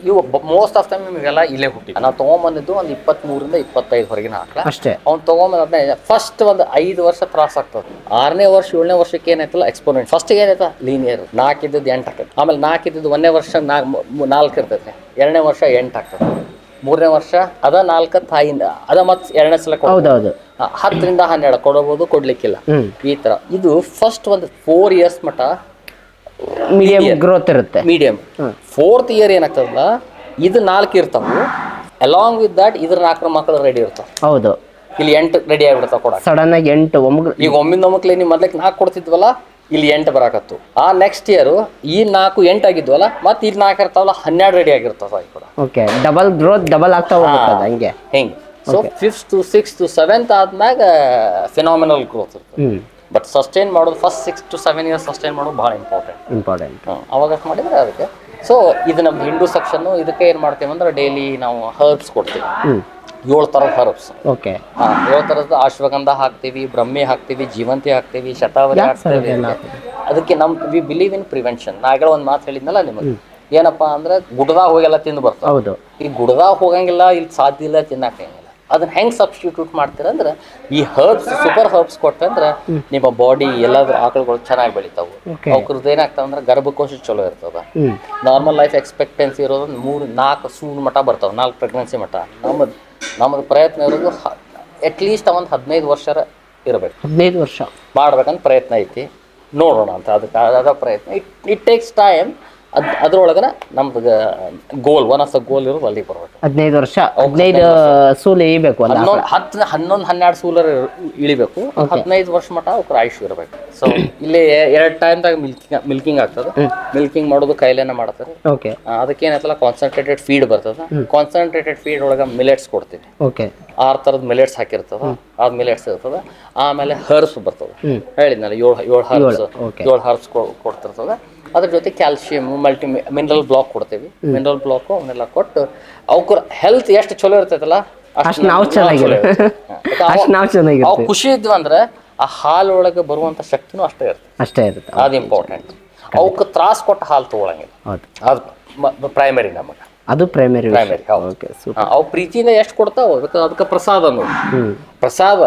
ಇವು ಮೋಸ್ಟ್ ಆಫ್ ಟೈಮ್ ನಿಮಗೆಲ್ಲ ಇಲ್ಲೇ ಹುಟ್ಟಿ. ನಾವು ತೊಗೊಂಬಂದಿದ್ದು ಒಂದು 23-25 ಹೊರಗಿನ ಹಾಕ್ಲ ಅಷ್ಟೇ. ಅವ್ನು ತೊಗೊಂಬಂದ ಫಸ್ಟ್ ಒಂದು 5 ವರ್ಷ ತ್ರಾಸ ಆಗ್ತದೆ. 6ನೇ ವರ್ಷ 7ನೇ ವರ್ಷಕ್ಕೆ ಏನಾಯ್ತಲ್ಲ ಎಕ್ಸ್ಪೋನೆಂಟ್. ಫಸ್ಟಿಗೆ ಏನಾಯ್ತಾ ಲೀನಿಯರ್ 4 ಇದ್ದದ್ದು 8 ಆಗ್ತದೆ. ಆಮೇಲೆ 4 ಇದ್ದದ್ದು 1ನೇ ವರ್ಷ 4 ಇರ್ತೈತೆ, 2ನೇ ವರ್ಷ 8 ಆಗ್ತದೆ, 3ನೇ ವರ್ಷ ಅದ 4 ತಾಯಿಂದ ಅದ ಮತ್ತೆ 2ನೇ ಸಲ 10-12 ಕೊಡಬಹುದು, ಕೊಡ್ಲಿಕ್ಕಿಲ್ಲ ಈ ತರ. ಇದು ಫಸ್ಟ್ ಒಂದು 4 ಇಯರ್ಸ್ ಮಟ್ಟ ಮೀಡಿಯಂ ಗ್ರೋತ್ ಇರುತ್ತೆ. ಮೀಡಿಯಂ 4th ಇಯರ್ ಏನಾಗ್ತದಲ್ಲ, ಇದು 4 ಇರ್ತಾವು. ಅಲಾಂಗ್ ವಿತ್ ದಟ್ ಇದ್ರ 4 ಮಕ್ಕಳು ರೆಡಿ ಇರ್ತಾವ. ಹೌದು, ಇಲ್ಲಿ 8 ರೆಡಿ ಆಗಿಬಿಡ್ತಾವ ಕೊಡ. ಸಡನ್ ಆಗಿ 8 ಈಗ ಒಮ್ಮಿಂದೊಮ್ಮಕ್ಲೆ ನೀವು ಮೊದ್ಲಕ್ಕೆ 4 ಕೊಡ್ತಿದ್ವಲ್ಲ, ಇಲ್ಲಿ 8 ಬರಾಕತ್ತು. ಆ ನೆಕ್ಸ್ಟ್ ಇಯರ್ ಈ 4 8 ಆಗಿದ್ವಲ್ಲ, ಮತ್ತೆ ಇಲ್ಲಿ 4 ಇರ್ತಾವಲ್ಲ 12 ರೆಡಿ ಆಗಿರ್ತಾವ ಕೂಡ. ಓಕೆ, ಡಬಲ್ ಗ್ರೋತ್ ಡಬಲ್ ಆಗ್ತಾ ಹೋಗ್ತದ ಹಂಗೆ ಹಿಂಗೆ. So 5th to 6th to 7th ಆದ್ಮ್ಯಾಗ ಫಿನಾಮಿನಲ್ ಗ್ರೋತ್ ಇರ್ತದೆ. ಬಟ್ ಸಸ್ಟೈನ್ ಮಾಡೋದು ಫಸ್ಟ್ 6 to 7 ಇಯರ್ಸ್ ಸಸ್ಟೈನ್ ಮಾಡೋದು ಭಾಳ ಇಂಪಾರ್ಟೆಂಟ್. ಅವಾಗ ಮಾಡಿದ್ರೆ ಅದಕ್ಕೆ. ಸೊ ಇದು ನಮ್ದು ಹಿಂಡು ಸೆಕ್ಷನ್ನು. ಇದಕ್ಕೆ ಏನು ಮಾಡ್ತೀವಿ ಅಂದ್ರೆ ಡೈಲಿ ನಾವು ಹರ್ಬ್ಸ್ ಕೊಡ್ತೀವಿ, 7 ಥರದ ಹರ್ಬ್ಸ್. ಓಕೆ, 7 ಥರದ ಅಶ್ವಗಂಧ ಹಾಕ್ತೀವಿ, ಬ್ರಹ್ಮಿ ಹಾಕ್ತೀವಿ, ಜೀವಂತಿ ಹಾಕ್ತೀವಿ, ಶತಾವರಿ ಹಾಕ್ತೀವಿ. ಅದಕ್ಕೆ ವಿ ಬಿಲೀವ್ ಇನ್ ಪ್ರಿವೆನ್ಷನ್. ನಾ ಆಗಲೇ ಒಂದು ಮಾತು ಹೇಳಿದ್ನಲ್ಲ ನಿಮಗೆ, ಏನಪ್ಪಾ ಅಂದ್ರೆ ಗುಡ್ದಾಗ ಹೋಗೆಲ್ಲ ತಿಂದು ಬರ್ತಾವೆ. ಹೌದು, ಈ ಗುಡ್ದಾಗ ಹೋಗಂಗಿಲ್ಲ, ಇಲ್ಲಿ ಸಾಧ್ಯ ಇಲ್ಲ, ತಿನ್ನಕ್ಕಂಗಿಲ್ಲ. ಅದನ್ನ ಹೆಂಗೆ ಸಬ್ಸ್ಟಿಟ್ಯೂಟ್ ಮಾಡ್ತೀರಂದ್ರೆ ಈ ಹರ್ಬ್ಸ್, ಸೂಪರ್ ಹರ್ಬ್ಸ್ ಕೊಟ್ಟಂದ್ರೆ ನಿಮ್ಮ ಬಾಡಿ ಎಲ್ಲಾದ್ರೂ ಆಕಳುಗಳು ಚೆನ್ನಾಗಿ ಬೆಳಿತಾವೆ. ಅವ್ರದ್ದು ಏನಾಗ್ತಾವ ಅಂದ್ರೆ ಗರ್ಭಕೋಶ ಚಲೋ ಇರ್ತದ. ನಾರ್ಮಲ್ ಲೈಫ್ ಎಕ್ಸ್ಪೆಕ್ಟೆನ್ಸಿ ಇರೋದು 3-4 ಸೂನ್ ಮಟ್ಟ ಬರ್ತಾವೆ, 4 ಪ್ರೆಗ್ನೆನ್ಸಿ ಮಟ್ಟ. ನಮ್ಮದು ಪ್ರಯತ್ನ ಇರೋದು ಅಟ್ಲೀಸ್ಟ್ ಒಂದು 15 ವರ್ಷ ಇರಬೇಕು. 15 ವರ್ಷ ಮಾಡ್ಬೇಕಂತ ಪ್ರಯತ್ನ ಐತಿ, ನೋಡೋಣ ಅಂತ. ಅದಕ್ಕೆ ಅದ ಪ್ರಯತ್ನ. It takes time. ಅದ್ರೊಳಗನ ನಮ್ದು goal, one of the goal ಇರೋದು ಅಲ್ಲಿಗೆ ಬರ್ಬೇಕು. 15 ವರ್ಷ, 15 ಸೂಲು ಇಬೇಕು, 11-12 ಸೂಲರ್ ಇಳಿಬೇಕು. 15 ವರ್ಷ ಮಟ್ಟ ಅವ್ರ ಆಯುಷ್ ಇರಬೇಕು. ಸೊ ಇಲ್ಲಿ 2 ಟೈಮ್ದಾಗ ಮಿಲ್ಕಿಂಗ್ ಆಗ್ತದೆ. ಮಿಲ್ಕಿಂಗ್ ಮಾಡೋದು ಕೈಲೇನ ಮಾಡ್ತಾರೆ. ಓಕೆ. ಅದಕ್ಕೇನೈತಲ್ಲ ಕಾನ್ಸಂಟ್ರೇಟೆಡ್ ಫೀಡ್ ಬರ್ತದೆ. ಕಾನ್ಸಂಟ್ರೇಟೆಡ್ ಫೀಡ್ ಒಳಗೆ ಮಿಲೆಟ್ಸ್ ಕೊಡ್ತೀವಿ. ಓಕೆ. 6 ಥರದ ಮಿಲೆಟ್ಸ್ ಹಾಕಿರ್ತದ. ಆ ಮಿಲೆಟ್ಸ್ ಇರ್ತದೆ. ಆಮೇಲೆ ಹರ್ಬ್ಸ್ ಬರ್ತದೆ. ಹೇಳಿದ್ನಲ್ಲ 7 ಹರ್ಬ್ಸ್ ಕೊಡ್ತಿರ್ತದೆ. ಅದ್ರ ಜೊತೆ ಕ್ಯಾಲ್ಸಿಯಂ, ಮಿನರಲ್ ಬ್ಲಾಕ್ ಕೊಡ್ತೀವಿ. ಮಿನರಲ್ ಬ್ಲಾಕ್ ಅವನ್ನೆಲ್ಲ ಕೊಟ್ಟು ಅವಕ್ರ ಹೆಲ್ತ್ ಎಷ್ಟು ಚಲೋ ಇರ್ತೈತಲ್ಲ ಅಷ್ಟು ನಾವು ಚೆನ್ನಾಗಿರುತ್ತೆ. ಅವು ಖುಷಿ ಇದ್ವಿ ಅಂದ್ರೆ ಆ ಹಾಲು ಒಳಗೆ ಬರುವಂತ ಶಕ್ತಿನೂ ಅಷ್ಟೇ ಇರುತ್ತೆ. ಅದು ಇಂಪಾರ್ಟೆಂಟ್. ಅವಕ್ಕೆ ತ್ರಾಸ ಕೊಟ್ಟ ಹಾಲು ತಗೊಳಂಗಿಲ್ಲ. ಅದು ಪ್ರೈಮರಿ. ನಮಗೆ ಅದು ಪ್ರೈಮರಿ. ಅವು ಪ್ರೀತಿಯಿಂದ ಎಷ್ಟು ಕೊಡ್ತಾವ ಅದಕ್ಕೆ ಪ್ರಸಾದ ಅನ್ನೋದು. ಪ್ರಸಾದ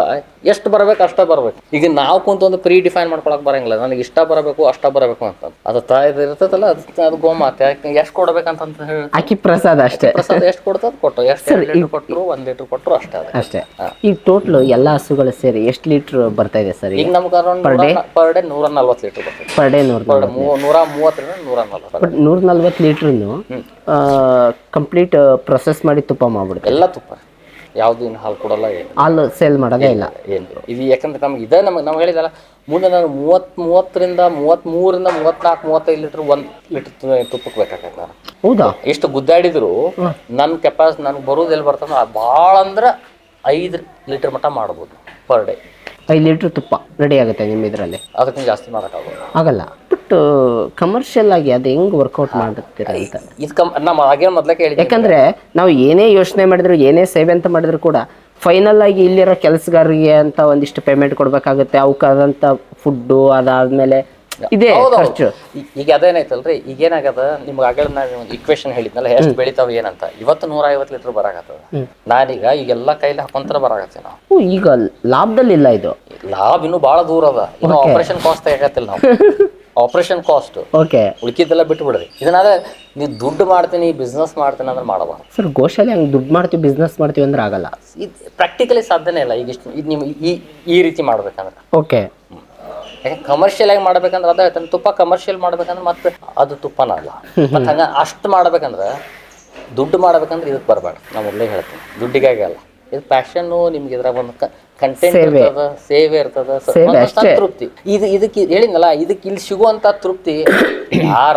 ಎಷ್ಟು ಬರ್ಬೇಕು ಅಷ್ಟ ಬರ್ಬೇಕು. ಈಗ ನಾವು ಕುಂತ ಒಂದು ಪ್ರೀ ಡಿಫೈನ್ ಮಾಡ್ಕೊಳಕ್ ಬರಂಗಿಲ್ಲ. ನನಗೆ ಇಷ್ಟ ಬರಬೇಕು ಅಷ್ಟ ಬರಬೇಕು ಅಂತ. ಅದು ತಾಯಿದು ಇರ್ತದಲ್ಲ, ಅದು ಗೋಮಾತೆ ಎಷ್ಟು ಕೊಡ್ಬೇಕಂತ ಹೇಳಿ ಅಕ್ಕಿ ಪ್ರಸಾದ ಅಷ್ಟೇ. ಪ್ರಸಾದ ಎಷ್ಟು ಕೊಡ್ತದ ಕೊಟ್ಟು, ಎಷ್ಟು ಲೀಟರ್ ಕೊಟ್ಟರು 1 ಲೀಟರ್ ಕೊಟ್ಟರು ಅಷ್ಟೇ. ಈಗ ಟೋಟಲ್ ಎಲ್ಲಾ ಹಸುಗಳು ಸೇರಿ ಎಷ್ಟು ಲೀಟರ್ ಬರ್ತಾ ಇದೆ ಸರ್? ಈಗ ನಮ್ಗೆ ಅರೌಂಡ್ ಪರ್ ಡೇ 140 ಲೀಟರ್ ಬರ್ತದೆ. Per day 130-140. 140 ಲೀಟರ್ನು ಕಂಪ್ಲೀಟ್ ಪ್ರೊಸೆಸ್ ಮಾಡಿ ತುಪ್ಪ ಮಾಡ್ಬಿಡುತ್ತೆ. ಎಲ್ಲ ತುಪ್ಪ, ಯಾವ್ದು ಇನ್ನು ಹಾಲು ಕೊಡಲ್ಲ, ಹಾಲು ಸೇಲ್ ಮಾಡೋದೇ ಇಲ್ಲ. ಏನು ಇದು ಯಾಕಂದ್ರೆ ನಮ್ಗೆ ಇದೇ ನಾವು ಹೇಳಿದಲ್ಲ, ಮುಂದೆ ನಾನು 30-33ರಿಂದ 34-35 ಲೀಟರ್ 1 ಲೀಟರ್ ತುಪ್ಪಕ್ಕೆ ಬೇಕಾಗತ್ತೆ. ನಾನು ಹೌದಾ? ಎಷ್ಟು ಗುದ್ದಾಡಿದ್ರು ನನ್ನ ಕೆಪಾಸಿಟಿ ನನಗೆ ಬರೋದು ಎಲ್ಲಿ ಬರ್ತದೆ, ಭಾಳ ಅಂದ್ರೆ 5 ಲೀಟರ್ ಮಟ್ಟ ಮಾಡ್ಬೋದು ಪರ್ ಡೇ. 5 ಲೀಟರ್ ತುಪ್ಪ ರೆಡಿ ಆಗುತ್ತೆ ನಿಮ್ಮ ಇದರಲ್ಲಿ? ಅದಕ್ಕಿಂತ ಜಾಸ್ತಿ ಆಗಲ್ಲ. ಬಟ್ ಕಮರ್ಷಿಯಲ್ ಆಗಿ ಅದು ಹೆಂಗ್ ವರ್ಕೌಟ್ ಮಾಡುತ್ತೀರ ಅಂತ ಇದು ನಮ್ಮ ಹಾಗೆ ಮೊದಲೇ ಹೇಳಿದೆ. ಯಾಕಂದ್ರೆ ನಾವು ಏನೇ ಯೋಚನೆ ಮಾಡಿದ್ರು, ಏನೇ ಸೇವೆ ಅಂತ ಮಾಡಿದ್ರು ಕೂಡ ಫೈನಲ್ ಆಗಿ ಇಲ್ಲಿರೋ ಕೆಲಸಗಾರರಿಗೆ ಅಂತ ಒಂದಿಷ್ಟು ಪೇಮೆಂಟ್ ಕೊಡ್ಬೇಕಾಗುತ್ತೆ. ಅವಕ್ಕಾದಂಥ ಫುಡ್ಡು, ಅದಾದ್ಮೇಲೆ ಇದೆ ಖರ್ಚು. ಈಗ ಅದೇನೈತಲ್ರಿ, ಈಗೇನಾಗದ ನಿಮ್ಗೆ ಆಗಲ್ಲ, ನಾನು ಒಂದು ಇಕ್ವೇಶನ್ ಹೇಳಿದ್ನಲ್ಲ, ಎಷ್ಟು ಬೆಳಿತಾವ ಏನಂತ. ಇವತ್ತು 150 ಲೀಟರ್ ಬರಾಕತ್ತದ. ನಾನೀಗ ಈಗೆಲ್ಲ ಕೈಲಿ ಹಾಕೊಂತರ ಬರಾಕತ್ತೀವಿ ನಾವು. ಈಗ ಲಾಭದಲ್ಲಿ ಇಲ್ಲ ಇದು. ಲಾಭ ಇನ್ನೂ ಭಾಳ ದೂರ ಅದ. ಇನ್ನು ಆಪರೇಷನ್ ಕಾಸ್ಟ್ ಆಗತ್ತಿಲ್ಲ ನಾವು. ಆಪರೇಷನ್ ಕಾಸ್ಟ್ ಓಕೆ, ಉಳ್ಕಿದ್ದೆಲ್ಲ ಬಿಟ್ಟು ಬಿಡ್ರಿ. ಇದನ್ನಾದ್ರೆ ನೀವು ದುಡ್ಡು ಮಾಡ್ತೀನಿ, ಬಿಸ್ನೆಸ್ ಮಾಡ್ತೀನಿ ಅಂದ್ರೆ ಮಾಡಬಾರ್ದು ಸರ್. ಗೋಶಾಲೆ ಹಂಗೆ ದುಡ್ಡು ಮಾಡ್ತೀವಿ, ಬಿಸ್ನೆಸ್ ಮಾಡ್ತೀವಿ ಅಂದ್ರೆ ಆಗಲ್ಲ. ಇದು ಪ್ರಾಕ್ಟಿಕಲಿ ಸಾಧ್ಯನೇ ಇಲ್ಲ. ಈಗ ಇಷ್ಟು ಇದು ನಿಮ್ಗೆ ಈ ರೀತಿ ಮಾಡ್ಬೇಕಂದ್ರೆ. ಓಕೆ. ಯಾಕೆ ಕಮರ್ಷಿಯಲ್ ಆಗಿ ಮಾಡ್ಬೇಕಂದ್ರೆ ಅದ ತುಪ್ಪ ಕಮರ್ಷಿಯಲ್ ಮಾಡ್ಬೇಕಂದ್ರೆ ಮತ್ತೆ ಅದು ತುಪ್ಪನ ಅಲ್ಲ. ಮತ್ತೆ ಹಂಗ ಅಷ್ಟು ಮಾಡ್ಬೇಕಂದ್ರೆ ದುಡ್ಡು ಮಾಡ್ಬೇಕಂದ್ರೆ ಇದಕ್ಕೆ ಬರಬಾರ್ದು. ನಾನು ಮೊದಲೇ ಹೇಳ್ತೀನಿ, ದುಡ್ಡಿಗಾಗಿ ಅಲ್ಲ. ಇದು ಪ್ಯಾಷನ್ನು. ನಿಮ್ಗೆ ಇದ್ರಾಗ ಒಂದು ಕಂಟೆಂಟ್ ಇರ್ತದ, ಸೇವೆ ಇರ್ತದ, ಸಂತೃಪ್ತಿ. ಇದಕ್ಕೆ ಹೇಳಿದ್ನಲ್ಲ, ಇದಕ್ಕೆ ಇಲ್ಲಿ ಸಿಗುವಂತ ತೃಪ್ತಿ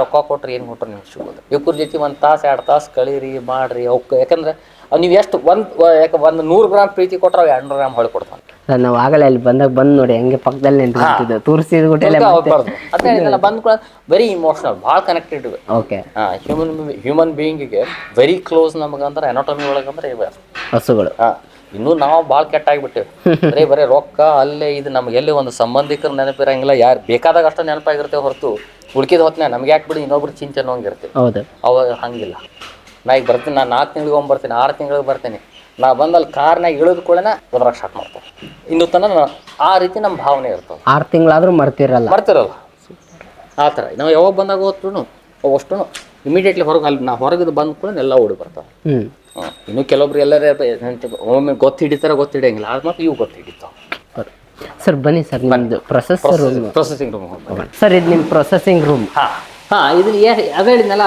ರೊಕ್ಕ ಕೊಟ್ರಿ ಏನು ಕೊಟ್ರಿ ನಿಮ್ಗೆ ಸಿಗೋದು. ಇವ್ರ ಜೊತೆ 1 ತಾಸು 2 ತಾಸು ಕಳೀರಿ, ಮಾಡ್ರಿ ಅವಕ್ಕೆ. ಯಾಕಂದ್ರೆ ನೀವು ಎಷ್ಟು ಒಂದು 100 ಗ್ರಾಮ್ ಪ್ರೀತಿ ಕೊಟ್ರೆ ಅವು 200 ಗ್ರಾಮ್ ಹೊಳೆ ಕೊಡ್ತಾನೆ. ನಾವು ಆಗಲೇ ಅಲ್ಲಿ ಬಂದು ನೋಡಿ ಹಂಗೆ ಪಕ್ಕದಲ್ಲಿ ನಿಂತಿದ್ದು ತೋರಿಸಿದ ಅದನ್ನ ಬಂದ್ ಕೂಡ ವೆರಿ ಇಮೋಷನಲ್, ಭಾಳ ಕನೆಕ್ಟೆಡ್. ಓಕೆ. ಹ್ಯೂಮನ್ ಬೀಯಿಂಗಿಗೆ ವೆರಿ ಕ್ಲೋಸ್ ನಮಗಂದ್ರೆ ಎನಾಟಮಿ ಒಳಗಂದ್ರೆ ಇವೆ ಹಸುಗಳು. ಇನ್ನೂ ನಾವು ಭಾಳ ಕೆಟ್ಟಾಗ್ಬಿಟ್ಟೇವೆ. ಬರೀ ರೊಕ್ಕ ಅಲ್ಲೇ ಇದು. ನಮ್ಗೆ ಎಲ್ಲಿ ಒಂದು ಸಂಬಂಧಿಕರ ನೆನಪಿರಂಗಿಲ್ಲ. ಯಾರು ಬೇಕಾದಾಗ ಅಷ್ಟು ನೆನಪಾಗಿರ್ತೇವೆ ಹೊರತು ಉಳ್ಕಿದ ಹೊತ್ತಿನ ನಮ್ಗೆ ಯಾಕೆ ಬಿಡಿ ಇನ್ನೊಬ್ರು ಚಿಂತೆ ಅನ್ನೋಂಗಿರ್ತೇವೆ. ಹೌದು. ಅವಾಗ ಹಂಗಿಲ್ಲ. ನಾ ಈಗ ಬರ್ತೀನಿ, ನಾನು 4 ತಿಂಗಳಿಗೆ ಬರ್ತೀನಿ, 6 ತಿಂಗಳಿಗೆ ಬರ್ತೀನಿ. ನಾ ಬಂದಲ್ಲಿ ಕಾರ್ನಾಗ ಇಳಿದ ಕೂಡಲೇ ಒದ್ರಾಗ ಸ್ಟಾರ್ಟ್ ಮಾಡ್ತೇವೆ. ಇನ್ನೂ ತನಕ ಆ ರೀತಿ ನಮ್ಮ ಭಾವನೆ ಇರ್ತವೆ. 6 ತಿಂಗಳಾದ್ರೂ ಮರ್ತಿರಲ್ಲ ಆ ಥರ. ನಾವು ಯಾವಾಗ ಬಂದಾಗ ಹೋದ್ರು ಅಷ್ಟು ಇಮಿಡಿಯೇಟ್ಲಿ ಹೊರಗೆ ಅಲ್ಲಿ ನಾವು ಹೊರಗಿದ್ದು ಬಂದ ಕೂಡ ಎಲ್ಲ ಓಡಿ ಬರ್ತಾವೆ. ಇನ್ನು ಕೆಲವೊಬ್ರು ಎಲ್ಲರೇ ಒಮ್ಮೆ ಗೊತ್ತು ಹಿಡಿಯಂಗಿಲ್ಲ. ಆದ ಮಾತ್ರ ಇವು ಗೊತ್ತು ಹಿಡಿತಾವೆ. ಸರ್ ಬನ್ನಿ ಸರ್, ನಿಮ್ಮದು ಪ್ರೊಸೆಸಿಂಗ್ ರೂಮ್ ಸರ್. ಇದು ನಿಮ್ಮ ಪ್ರೊಸೆಸಿಂಗ್ ರೂಮ್. ಇದನ್ನ ಅದೇ ಹೇಳಿದ್ನಲ್ಲ,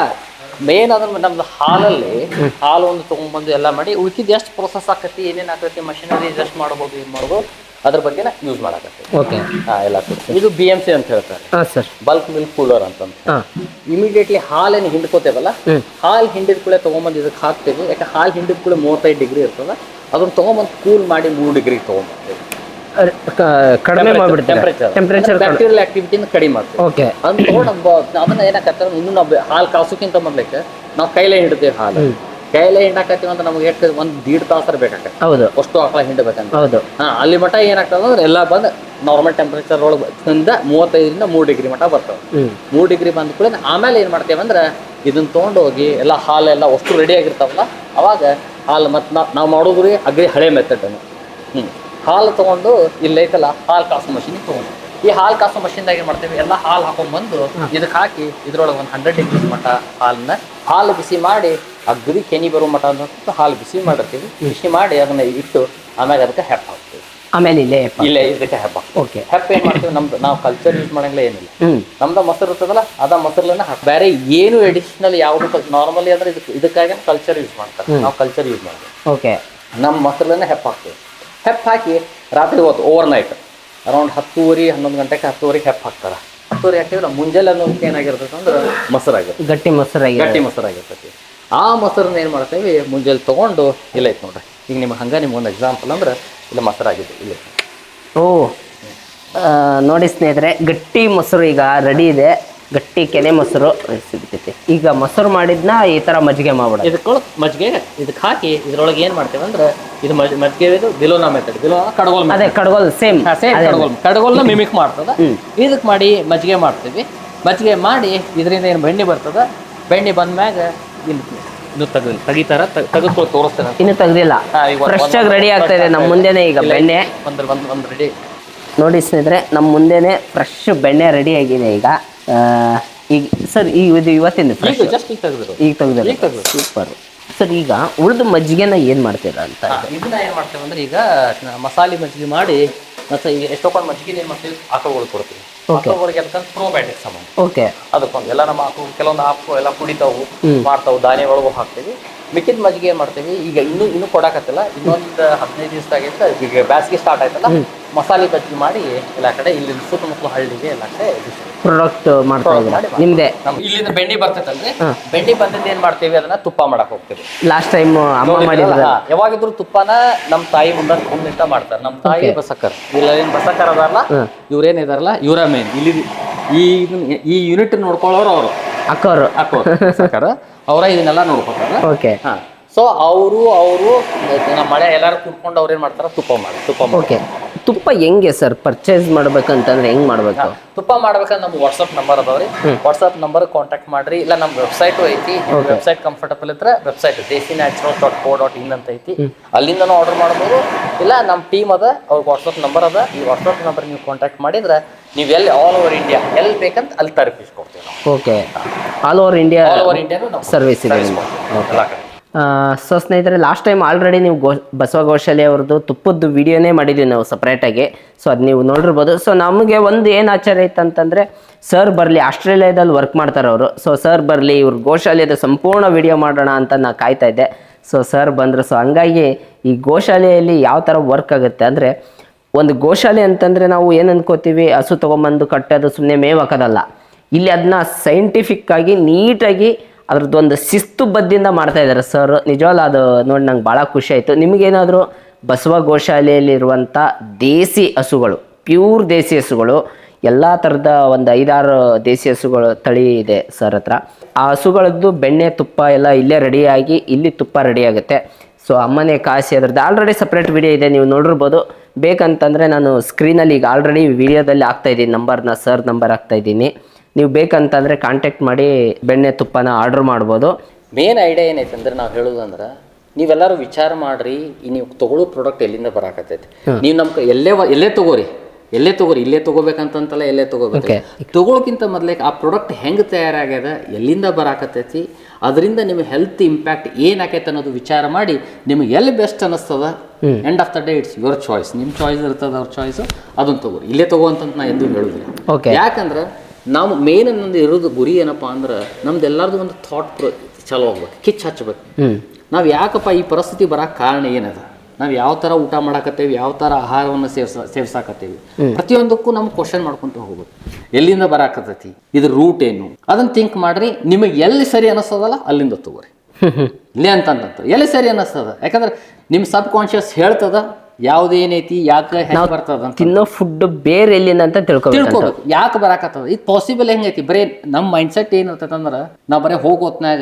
ಮೇನ್ ಅದನ್ನ ನಮ್ದು ಹಾಲಲ್ಲಿ ಹಾಲು ಒಂದು ತೊಗೊಂಡ್ಬಂದು ಎಲ್ಲ ಮಾಡಿ ಉಳ್ಕಿದ್ದು ಎಷ್ಟು ಪ್ರೊಸೆಸ್ ಆಕತಿ, ಏನೇನು ಆಕತಿ, ಮಷಿನರಿ ಎಷ್ಟು ಮಾಡ್ಬೋದು, ಏನು ಮಾಡ್ಬೋದು, ಅದ್ರ ಬಗ್ಗೆ ಯೂಸ್ ಮಾಡಕತ್ತಿ. ಓಕೆ. ಎಲ್ಲ ಇದು BMC ಅಂತ ಹೇಳ್ತಾರೆ ಸರ್, ಬಲ್ಕ್ ಮಿಲ್ಕ್ ಕೂಲರ್ ಅಂತಂದು. ಇಮಿಡಿಯೇಟ್ಲಿ ಹಾಲೇನು ಹಿಂಡ್ಕೋತೇವಲ್ಲ, ಹಾಲು ಹಿಂಡಿದ ಕೂಡಲೇ ತೊಗೊಂಬಂದು ಇದಕ್ಕೆ ಹಾಕ್ತೇವೆ. ಯಾಕೆ ಹಾಲು ಹಿಂಡಿದ ಕೂಡ 35 ಡಿಗ್ರಿ ಇರ್ತದೆ. ಅದನ್ನ ತೊಗೊಂಬಂದು ಕೂಲ್ ಮಾಡಿ 3 ಡಿಗ್ರಿಗೆ ತೊಗೊಂಬರ್ತೇವೆ. ಕಡಿಮೆ ಮಾಡಿಬಿಡ್ತೀವಿ ಟೆಂಪರೇಚರ್, ಬ್ಯಾಕ್ಟೀರಿಯಲ್ ಆಕ್ಟಿವಿಟಿನ ಕಡಿಮೆ ಮಾಡ್ತೀವಿ. ಓಕೆ. ಅದನ್ನ ತೊಗೊಂಡು ಅದನ್ನ ಏನಾಕತ್ತಾರೆ, ಇನ್ನೂ ನಾವು ಹಾಲು ಕಾಸೋಕ್ಕಿಂತ ಮೊದಲಕ್ಕೆ ನಾವು ಕೈಲೇ ಹಿಂಡ್ತೇವೆ. ಹಾಲು ಕೈಲೇ ಹಿಂಡಾಕತ್ತೀವಿ ಅಂತ ನಮ್ಗೆ ಎಷ್ಟು 1-1.5 ತಾಸು ಬೇಕಾಗತ್ತೆ. ಹೌದು. ಅಷ್ಟು ಆಕಳ ಹಿಂಡಬೇಕಂತ. ಹೌದು. ಅಲ್ಲಿ ಮಟ್ಟ ಏನಾಗ್ತದೆ ಅಂದ್ರೆ ಎಲ್ಲ ಬಂದು ನಾರ್ಮಲ್ ಟೆಂಪರೇಚರ್ ಒಳಗೆ 35ರಿಂದ 3 ಡಿಗ್ರಿ ಮಟ್ಟ ಬರ್ತವೆ. 3 ಡಿಗ್ರಿ ಬಂದ ಕೂಡ ಆಮೇಲೆ ಏನು ಮಾಡ್ತೇವೆ ಅಂದ್ರೆ ಇದನ್ನ ತೊಗೊಂಡು ಹೋಗಿ ಎಲ್ಲ ಹಾಲೆಲ್ಲ ಅಷ್ಟು ರೆಡಿ ಆಗಿರ್ತಾವಲ್ಲ, ಅವಾಗ ಹಾಲು ಮತ್ತು ನಾವು ಮಾಡೋದ್ರಿ ಹಳೆ ಮೆಥಡನ್ನು. ಹಾಲು ತೊಗೊಂಡು ಇಲ್ಲೈತಲ್ಲ ಹಾಲು ಕಾಸು ಮಷಿನಿಗೆ ತೊಗೊಂಡು, ಈ ಹಾಲು ಕಾಸು ಮಷಿನ್ದಾಗ ಏನು ಮಾಡ್ತೇವೆ, ಎಲ್ಲ ಹಾಲು ಹಾಕೊಂಡ್ಬಂದು ಇದಕ್ಕೆ ಹಾಕಿ ಇದ್ರೊಳಗೆ 100 ಡಿಗ್ರಿ ಮಟ್ಟ ಹಾಲು ಬಿಸಿ ಮಾಡಿ ಅಗ್ರಿ ಕೆನಿ ಬರೋ ಮಟ್ಟ ಅಂತ ಹಾಲು ಬಿಸಿ ಮಾಡಿರ್ತೀವಿ. ಬಿಸಿ ಮಾಡಿ ಅದನ್ನ ಇಟ್ಟು ಆಮ್ಯಾಗ ಅದಕ್ಕೆ ಹೆಪ್ಪ ಹಾಕ್ತೀವಿ. ಆಮೇಲೆ ಇಲ್ಲೇ ಇದಕ್ಕೆ ಹೆಪ್ಪ. ಓಕೆ. ಹೆಪ್ಪ ಏನ್ ಮಾಡ್ತೀವಿ, ನಮ್ದು ನಾವು ಕಲ್ಚರ್ ಯೂಸ್ ಮಾಡಂಗಿಲ್ಲ, ಏನಿಲ್ಲ. ನಮ್ದು ಮೊಸರು ಇರ್ತದಲ್ಲ, ಅದ ಮೊಸರನ್ನ ಬೇರೆ ಏನು ಎಡಿಷನಲ್ ಯಾವುದು ನಾರ್ಮಲಿ ಅಂದ್ರೆ ಇದಕ್ಕಾಗಿ ಕಲ್ಚರ್ ಯೂಸ್ ಮಾಡ್ತಾರೆ. ನಾವು ಕಲ್ಚರ್ ಯೂಸ್ ಮಾಡ್ತೀವಿ. ಓಕೆ. ನಮ್ಮ ಮೊಸರನ್ನ ಹೆಪ್ಪ ಹಾಕ್ತೀವಿ. ಹೆಪ್ಪ ಹಾಕಿ ರಾತ್ರಿ ಹೊತ್ತು ಓವರ್ ನೈಟ್ ಅರೌಂಡ್ 10:30 11 ಗಂಟೆಗೆ 10:30 ಹೆಪ್ಪ ಹಾಕ್ತಾರೆ. 10:30 ಹಾಕಿದ್ರೆ ಮುಂಜಾನೆ ಅನ್ನೋದಕ್ಕೆ ಏನಾಗಿರ್ತದೆ ಅಂದ್ರೆ ಮೊಸರಾಗಿರ್ತದೆ, ಗಟ್ಟಿ ಮೊಸರಾಗಿರ್ತೈತಿ. ಆ ಮೊಸರನ್ನ ಏನು ಮಾಡ್ತೇವೆ, ಮುಂಜಾನೆ ತೊಗೊಂಡು ಇಲ್ಲ ಐತೆ ನೋಡ್ರಿ. ಈಗ ನಿಮ್ಗೆ ಒಂದು ಎಕ್ಸಾಂಪಲ್ ಅಂದ್ರೆ ಇಲ್ಲ ಮೊಸರಾಗಿದೆ ಇಲ್ಲ. ಓ, ನೋಡಿ ಸ್ನೇಹಿತರೆ, ಗಟ್ಟಿ ಮೊಸರು ಈಗ ರೆಡಿ ಇದೆ. ಗಟ್ಟಿ ಕೆನೆ ಮೊಸರು ಸಿಗ್ತೈತಿ. ಈಗ ಮೊಸರು ಮಾಡಿದ್ನ ಈ ಥರ ಮಜ್ಜಿಗೆ ಮಾಡ್ಬಿಡೋದು. ಇದಕ್ಕೊಳಗೆ ಮಜ್ಜಿಗೆ ಇದಕ್ಕೆ ಹಾಕಿ ಇದ್ರೊಳಗೆ ಏನು ಮಾಡ್ತೇವೆ ಅಂದ್ರೆ ಇದು ಮಜ್ಜಿಗೆ ಇದು ದಿಲೋನಾ ಮೆಥಡ್. ದಿಲೋನಾ ಕಡಗೋಲ್, ಅದೇ ಕಡಗೋಲ್ ಸೇಮ್ ಕಡಗೋಲ್ನ ಮಿಮಿಕ್ ಮಾಡ್ತದ. ಇದಕ್ಕೆ ಮಾಡಿ ಮಜ್ಜಿಗೆ ಮಾಡ್ತೀವಿ. ಮಜ್ಜಿಗೆ ಮಾಡಿ ಇದರಿಂದ ಏನು ಬೆಣ್ಣೆ ಬರ್ತದ. ಬೆಣ್ಣೆ ಬಂದ್ಮ್ಯಾಗ ಇನ್ನು ತೆಗಿತಾರ, ತೆಗೆದುಕೊಂಡು ತೋರಿಸ್ತೇನೆ. ಇನ್ನು ತೆಗ್ದಿಲ್ಲ, ಫ್ರೆಶ್ ಆಗಿ ರೆಡಿ ಆಗ್ತಾ ಇದೆ ನಮ್ಮ ಮುಂದೆನೆ. ಈಗ ಬೆಣ್ಣೆ ಒಂದು ರೆಡಿ ನೋಡಿ ಸ್ನೇಹಿತರೆ, ನಮ್ಮ ಮುಂದೆನೆ ಫ್ರೆಶ್ ಬೆಣ್ಣೆ ರೆಡಿ ಆಗಿದೆ. ಈಗ ಈಗ ಸರ್ ಇದು ಇವತ್ತಿಂದ ಫ್ರೆಶ್ ಜಸ್ಟ್ ಈಗ ತೆಗ್ದಿಲ್ಲ. Super sir. ಈಗ ಉಳಿದ ಮಜ್ಜಿಗೆನ ಏನು ಮಾಡ್ತೀರಾ ಅಂತ? ಇದನ್ನ ಏನು ಮಾಡ್ತೇವೆ ಅಂದ್ರೆ ಈಗ ಮಸಾಲೆ ಮಜ್ಜಿಗೆ ಮಾಡಿ ಮತ್ತೆ ಈಗ ಎಷ್ಟೊಂದು ಮಜ್ಜಿಗೆ ಏನು ಮಾಡ್ತೀವಿ, ಆಕಳುಗಳು ಕೊಡ್ತೀವಿ. ಆಕಳುಗಳಿಗೆ ಅದಕ್ಕಂತ ಪ್ರೋಬಯೋಟಿಕ್ ಸಂಬಂಧ. ಓಕೆ. ಅದಕ್ಕೊಂದು ಎಲ್ಲ ನಮ್ಮ ಕೆಲವೊಂದು ಆಕು ಎಲ್ಲ ಕುಡಿತಾವು, ಮಾಡ್ತಾವು, ಧಾನ್ಯ ಒಳಗೂ ಹಾಕ್ತೀವಿ. ಮಿಕ್ಕಿದ ಮಜ್ಜಿಗೆ ಏನು ಮಾಡ್ತೀವಿ, ಈಗ ಇನ್ನೂ ಕೊಡಕತ್ತಿಲ್ಲ, ಇನ್ನೊಂದು 15 ದಿವಸದಾಗಿಂದ ಈಗ ಬೇಸಿಗೆ ಸ್ಟಾರ್ಟ್ ಆಯ್ತಲ್ಲ, ಮಸಾಲೆ ಮಜ್ಜಿಗೆ ಮಾಡಿ ಎಲ್ಲ ಕಡೆ ಇಲ್ಲಿ ಸುತ್ತಮುತ್ತಲು ಹಳ್ಳಿಗೆ ಎಲ್ಲ ಕಡೆ ಪ್ರಾಡಕ್ಟ್ ಮಾಡ್ತಾ ಇದ್ದೀರಾ ನಿಮ್ದೆ? ಇಲ್ಲಿಂದ ಬೆಣ್ಣೆ ಬರ್ತೈತಲ್ರಿ, ಬೆಣ್ಣೆ ಬಂದಿದ್ದು ಏನ್ ಮಾಡ್ತೀವಿ, ಅದನ್ನ ತುಪ್ಪ ಮಾಡಕ್ ಹೋಗ್ತೀವಿ. ಲಾಸ್ಟ್ ಟೈಮ್ ಅಮ್ಮ ಮಾಡಿದ್ರ ಯಾವಾಗಿದ್ರು ತುಪ್ಪನ ನಮ್ಮ ತಾಯಿ ಮುಂದಿಟ್ಟ ಮಾಡ್ತಾರೆ. ನಮ್ಮ ತಾಯಿ ಬಸಕರ್, ಇಲ್ಲ ಏನ್ ಬಸಕರ್ ಅದಲ್ಲ, ಇವ್ರೇನಿದಾರಲ್ಲ ಇವರ ಮೇನ್ ಇಲ್ಲಿ ಈ ಯೂನಿಟ್ ನೋಡ್ಕೊಳ್ಳೋರು ಅವರು ಅಕ್ಕೋರು ಬಸಕರ್ ಅವರ ಇದನ್ನೆಲ್ಲ ನೋಡ್ಕೊತಾರೆ. ಓಕೆ. ಸೊ ಅವರು ನಮ್ಮ ಮಳೆ ಎಲ್ಲಾರು ಕುಡ್ಕೊಂಡು ಅವ್ರು ಏನ್ ಮಾಡ್ತಾರ, ತುಪ್ಪ ಮಾಡಿ. ಓಕೆ. ತುಪ್ಪ ಹೆಂಗೆ ಸರ್ ಪರ್ಚೇಸ್ ಮಾಡ್ಬೇಕಂತಂದ್ರೆ ಹೆಂಗ್ ಮಾಡ್ಬೇಕು? ತುಪ್ಪ ಮಾಡ್ಬೇಕಂದ್ರೆ ನಮ್ಮ ವಾಟ್ಸಪ್ ನಂಬರ್ ಅದಾವ್ರಿ. ವಾಟ್ಸಪ್ ನಂಬರ್ ಕಾಂಟ್ಯಾಕ್ಟ್ ಮಾಡ್ರಿ. ಇಲ್ಲ ನಮ್ಮ ವೆಬ್ಸೈಟು ಐತಿ. ವೆಬ್ಸೈಟ್ ಕಂಫರ್ಟಬಲ್ ಇದ್ರೆ ವೆಬ್ಸೈಟ್ desinatural.co.in ಅಂತ ಐತಿ, ಅಲ್ಲಿಂದನೂ ಆರ್ಡರ್ ಮಾಡ್ಬೋದು. ಇಲ್ಲ ನಮ್ಮ ಟೀಮ್ ಅದ, ಅವ್ರಿಗೆ ವಾಟ್ಸಪ್ ನಂಬರ್ ಅದ. ಈ ವಾಟ್ಸಪ್ ನಂಬರ್ ನೀವು ಕಾಂಟ್ಯಾಕ್ಟ್ ಮಾಡಿದ್ರೆ ನೀವು ಎಲ್ಲಿ ಆಲ್ ಓವರ್ ಇಂಡಿಯಾ ಎಲ್ಲಿ ಬೇಕಂತ ಅಲ್ಲಿ ತಲುಪಿಸ್ಕೊಡ್ತೀವಿ ನಾವು. Okay. All over India service ಇದೆ. ಎಲ್ಲ ಕಡೆ. ಸೊ ಸ್ನೇಹಿತರೆ, ಲಾಸ್ಟ್ ಟೈಮ್ ಆಲ್ರೆಡಿ ನೀವು ಬಸವ ಗೋಶಾಲೆ ಅವ್ರದ್ದು ತುಪ್ಪದ್ದು ವಿಡಿಯೋನೇ ಮಾಡಿದ್ವಿ ನಾವು ಸಪ್ರೇಟಾಗಿ. ಸೊ ಅದು ನೀವು ನೋಡಿರ್ಬೋದು. ಸೊ ನಮಗೆ ಒಂದು ಏನು ಆಶ್ಚರ್ಯ ಇತ್ತು ಅಂತಂದರೆ, ಸರ್ ಬರಲಿ, ಆಸ್ಟ್ರೇಲಿಯಾದಲ್ಲಿ ವರ್ಕ್ ಮಾಡ್ತಾರೆ ಅವರು. ಸೊ ಸರ್ ಬರಲಿ, ಇವ್ರ ಗೋಶಾಲೆಯದು ಸಂಪೂರ್ಣ ವಿಡಿಯೋ ಮಾಡೋಣ ಅಂತ ನಾನು ಕಾಯ್ತಾ ಇದ್ದೆ. ಸೊ ಸರ್ ಬಂದರು. ಸೊ ಹಂಗಾಗಿ ಈ ಗೋಶಾಲೆಯಲ್ಲಿ ಯಾವ ಥರ ವರ್ಕ್ ಆಗುತ್ತೆ ಅಂದರೆ, ಒಂದು ಗೋಶಾಲೆ ಅಂತಂದರೆ ನಾವು ಏನು ಅನ್ಕೋತೀವಿ, ಹಸು ತೊಗೊಂಬಂದು ಕಟ್ಟೋದು ಸುಮ್ಮನೆ ಮೇವು ಹಾಕೋದಲ್ಲ. ಇಲ್ಲಿ ಅದನ್ನ ಸೈಂಟಿಫಿಕ್ ಆಗಿ ನೀಟಾಗಿ ಅದ್ರದ್ದೊಂದು ಶಿಸ್ತು ಬದ್ದಿಂದ ಮಾಡ್ತಾ ಇದ್ದಾರೆ ಸರ್. ನಿಜವಲ್ಲ, ಅದು ನೋಡಿ ನಂಗೆ ಭಾಳ ಖುಷಿ ಆಯಿತು. ನಿಮಗೇನಾದರೂ ಬಸವ ಗೋಶಾಲೆಯಲ್ಲಿರುವಂಥ ದೇಸಿ ಹಸುಗಳು, ಪ್ಯೂರ್ ದೇಸಿ ಹಸುಗಳು, ಎಲ್ಲ ಥರದ ಒಂದು 5-6 ದೇಸಿ ಹಸುಗಳು ತಳಿ ಇದೆ ಸರ್ ಹತ್ರ. ಆ ಹಸುಗಳದ್ದು ಬೆಣ್ಣೆ ತುಪ್ಪ ಎಲ್ಲ ಇಲ್ಲೇ ರೆಡಿಯಾಗಿ ಇಲ್ಲಿ ತುಪ್ಪ ರೆಡಿ ಆಗುತ್ತೆ. ಸೊ ಅಮ್ಮನೇ ಕಾಸಿ ಅದ್ರದ್ದು ಆಲ್ರೆಡಿ ಸಪ್ರೇಟ್ ವಿಡಿಯೋ ಇದೆ, ನೀವು ನೋಡಿರ್ಬೋದು. ಬೇಕಂತಂದರೆ ನಾನು ಸ್ಕ್ರೀನಲ್ಲಿ ಈಗ ಆಲ್ರೆಡಿ ವಿಡಿಯೋದಲ್ಲಿ ಹಾಕ್ತಾಯಿದ್ದೀನಿ ನಂಬರ್ನ, ಸರ್ ನಂಬರ್ ಹಾಕ್ತಾಯಿದ್ದೀನಿ. ನೀವು ಬೇಕಂತಂದರೆ ಕಾಂಟ್ಯಾಕ್ಟ್ ಮಾಡಿ ಬೆಣ್ಣೆ ತುಪ್ಪನ ಆರ್ಡ್ರ್ ಮಾಡ್ಬೋದು. ಮೇನ್ ಐಡಿಯಾ ಏನೈತೆ ಅಂದ್ರೆ, ನಾವು ಹೇಳೋದಂದ್ರೆ, ನೀವೆಲ್ಲರೂ ವಿಚಾರ ಮಾಡ್ರಿ, ನೀವು ತೊಗೊಳ್ಳೋ ಪ್ರಾಡಕ್ಟ್ ಎಲ್ಲಿಂದ ಬರಾಕತ್ತೈತಿ. ನೀವು ನಮ್ಮ ಎಲ್ಲೇ ತಗೋರಿ, ಇಲ್ಲೇ ತೊಗೋಬೇಕಂತಂತಲ್ಲ, ಎಲ್ಲೇ ತೊಗೋಬೇಕು. ತೊಗೊಳಕ್ಕಿಂತ ಮೊದಲೇ ಆ ಪ್ರಾಡಕ್ಟ್ ಹೆಂಗೆ ತಯಾರಾಗ್ಯದ, ಎಲ್ಲಿಂದ ಬರಾಕತ್ತೈತಿ, ಅದರಿಂದ ನಿಮ್ಮ ಹೆಲ್ತ್ ಇಂಪ್ಯಾಕ್ಟ್ ಏನಾಕೈತೆ ಅನ್ನೋದು ವಿಚಾರ ಮಾಡಿ ನಿಮಗೆ ಎಲ್ಲಿ ಬೆಸ್ಟ್ ಅನ್ನಿಸ್ತದ. End of the day it's your choice. ನಿಮ್ಮ ಚಾಯ್ಸ್ ಇರ್ತದ, ಅವ್ರ ಚಾಯ್ಸು. ಅದನ್ನು ತೊಗೋರಿ. ಇಲ್ಲೇ ತೊಗೋ ಅಂತ ನಾ ಎಂದು ಹೇಳೋದಿಲ್ಲ. ಯಾಕಂದ್ರೆ ನಾವು ಮೇನ್ ನಮ್ದು ಇರೋದು ಗುರಿ ಏನಪ್ಪ ಅಂದ್ರೆ, ನಮ್ದು ಎಲ್ಲರದು ಒಂದು ಥಾಟ್ ಚಲೋ ಹೋಗ್ಬೇಕು, ಕಿಚ್ಚು ಹಚ್ಬೇಕು. ನಾವು ಯಾಕಪ್ಪ ಈ ಪರಿಸ್ಥಿತಿ ಬರೋಕ್ಕೆ ಕಾರಣ ಏನದ, ನಾವು ಯಾವ ಥರ ಊಟ ಮಾಡಾಕತ್ತೇವಿ, ಯಾವ ಥರ ಆಹಾರವನ್ನು ಸೇವಿಸಾಕತ್ತೇವಿ, ಪ್ರತಿಯೊಂದಕ್ಕೂ ನಮ್ಗೆ ಕ್ವಶನ್ ಮಾಡ್ಕೊಂತ ಹೋಗ್ಬೇಕು. ಎಲ್ಲಿಂದ ಬರಾಕತ್ತೈತಿ, ಇದ್ರ ರೂಟ್ ಏನು, ಅದನ್ನು ಥಿಂಕ್ ಮಾಡ್ರಿ. ನಿಮಗೆ ಎಲ್ಲಿ ಸರಿ ಅನ್ನಿಸ್ತದಲ್ಲ ಅಲ್ಲಿಂದ ತಗೋರಿ. ಇಲ್ಲೇ ಅಂತಂತ ಎಲ್ಲಿ ಸರಿ ಅನ್ನಿಸ್ತದ, ಯಾಕಂದ್ರೆ ನಿಮ್ಮ ಸಬ್ ಕಾನ್ಷಿಯಸ್ ಹೇಳ್ತದ ಯಾವ್ದೇನೈತಿ, ಯಾಕೆ ಹೆಂಗೆ ಬರ್ತದ, ತಿನ್ನೋ ಫುಡ್ ಬೇರೆ ಎಲ್ಲಿಂದ ಅಂತ ತಿಳ್ಕೊಬೇಕು. ಯಾಕೆ ಬರಾಕತ್ತದ, ಇದು ಪಾಸಿಬಲ್ ಹೆಂಗೈತಿ. ಬರೀ ನಮ್ಮ ಮೈಂಡ್ ಸೆಟ್ ಏನಿರ್ತೈತಂದ್ರೆ, ನಾವು ಬರೀ ಹೋಗೋತ್ನಾಗ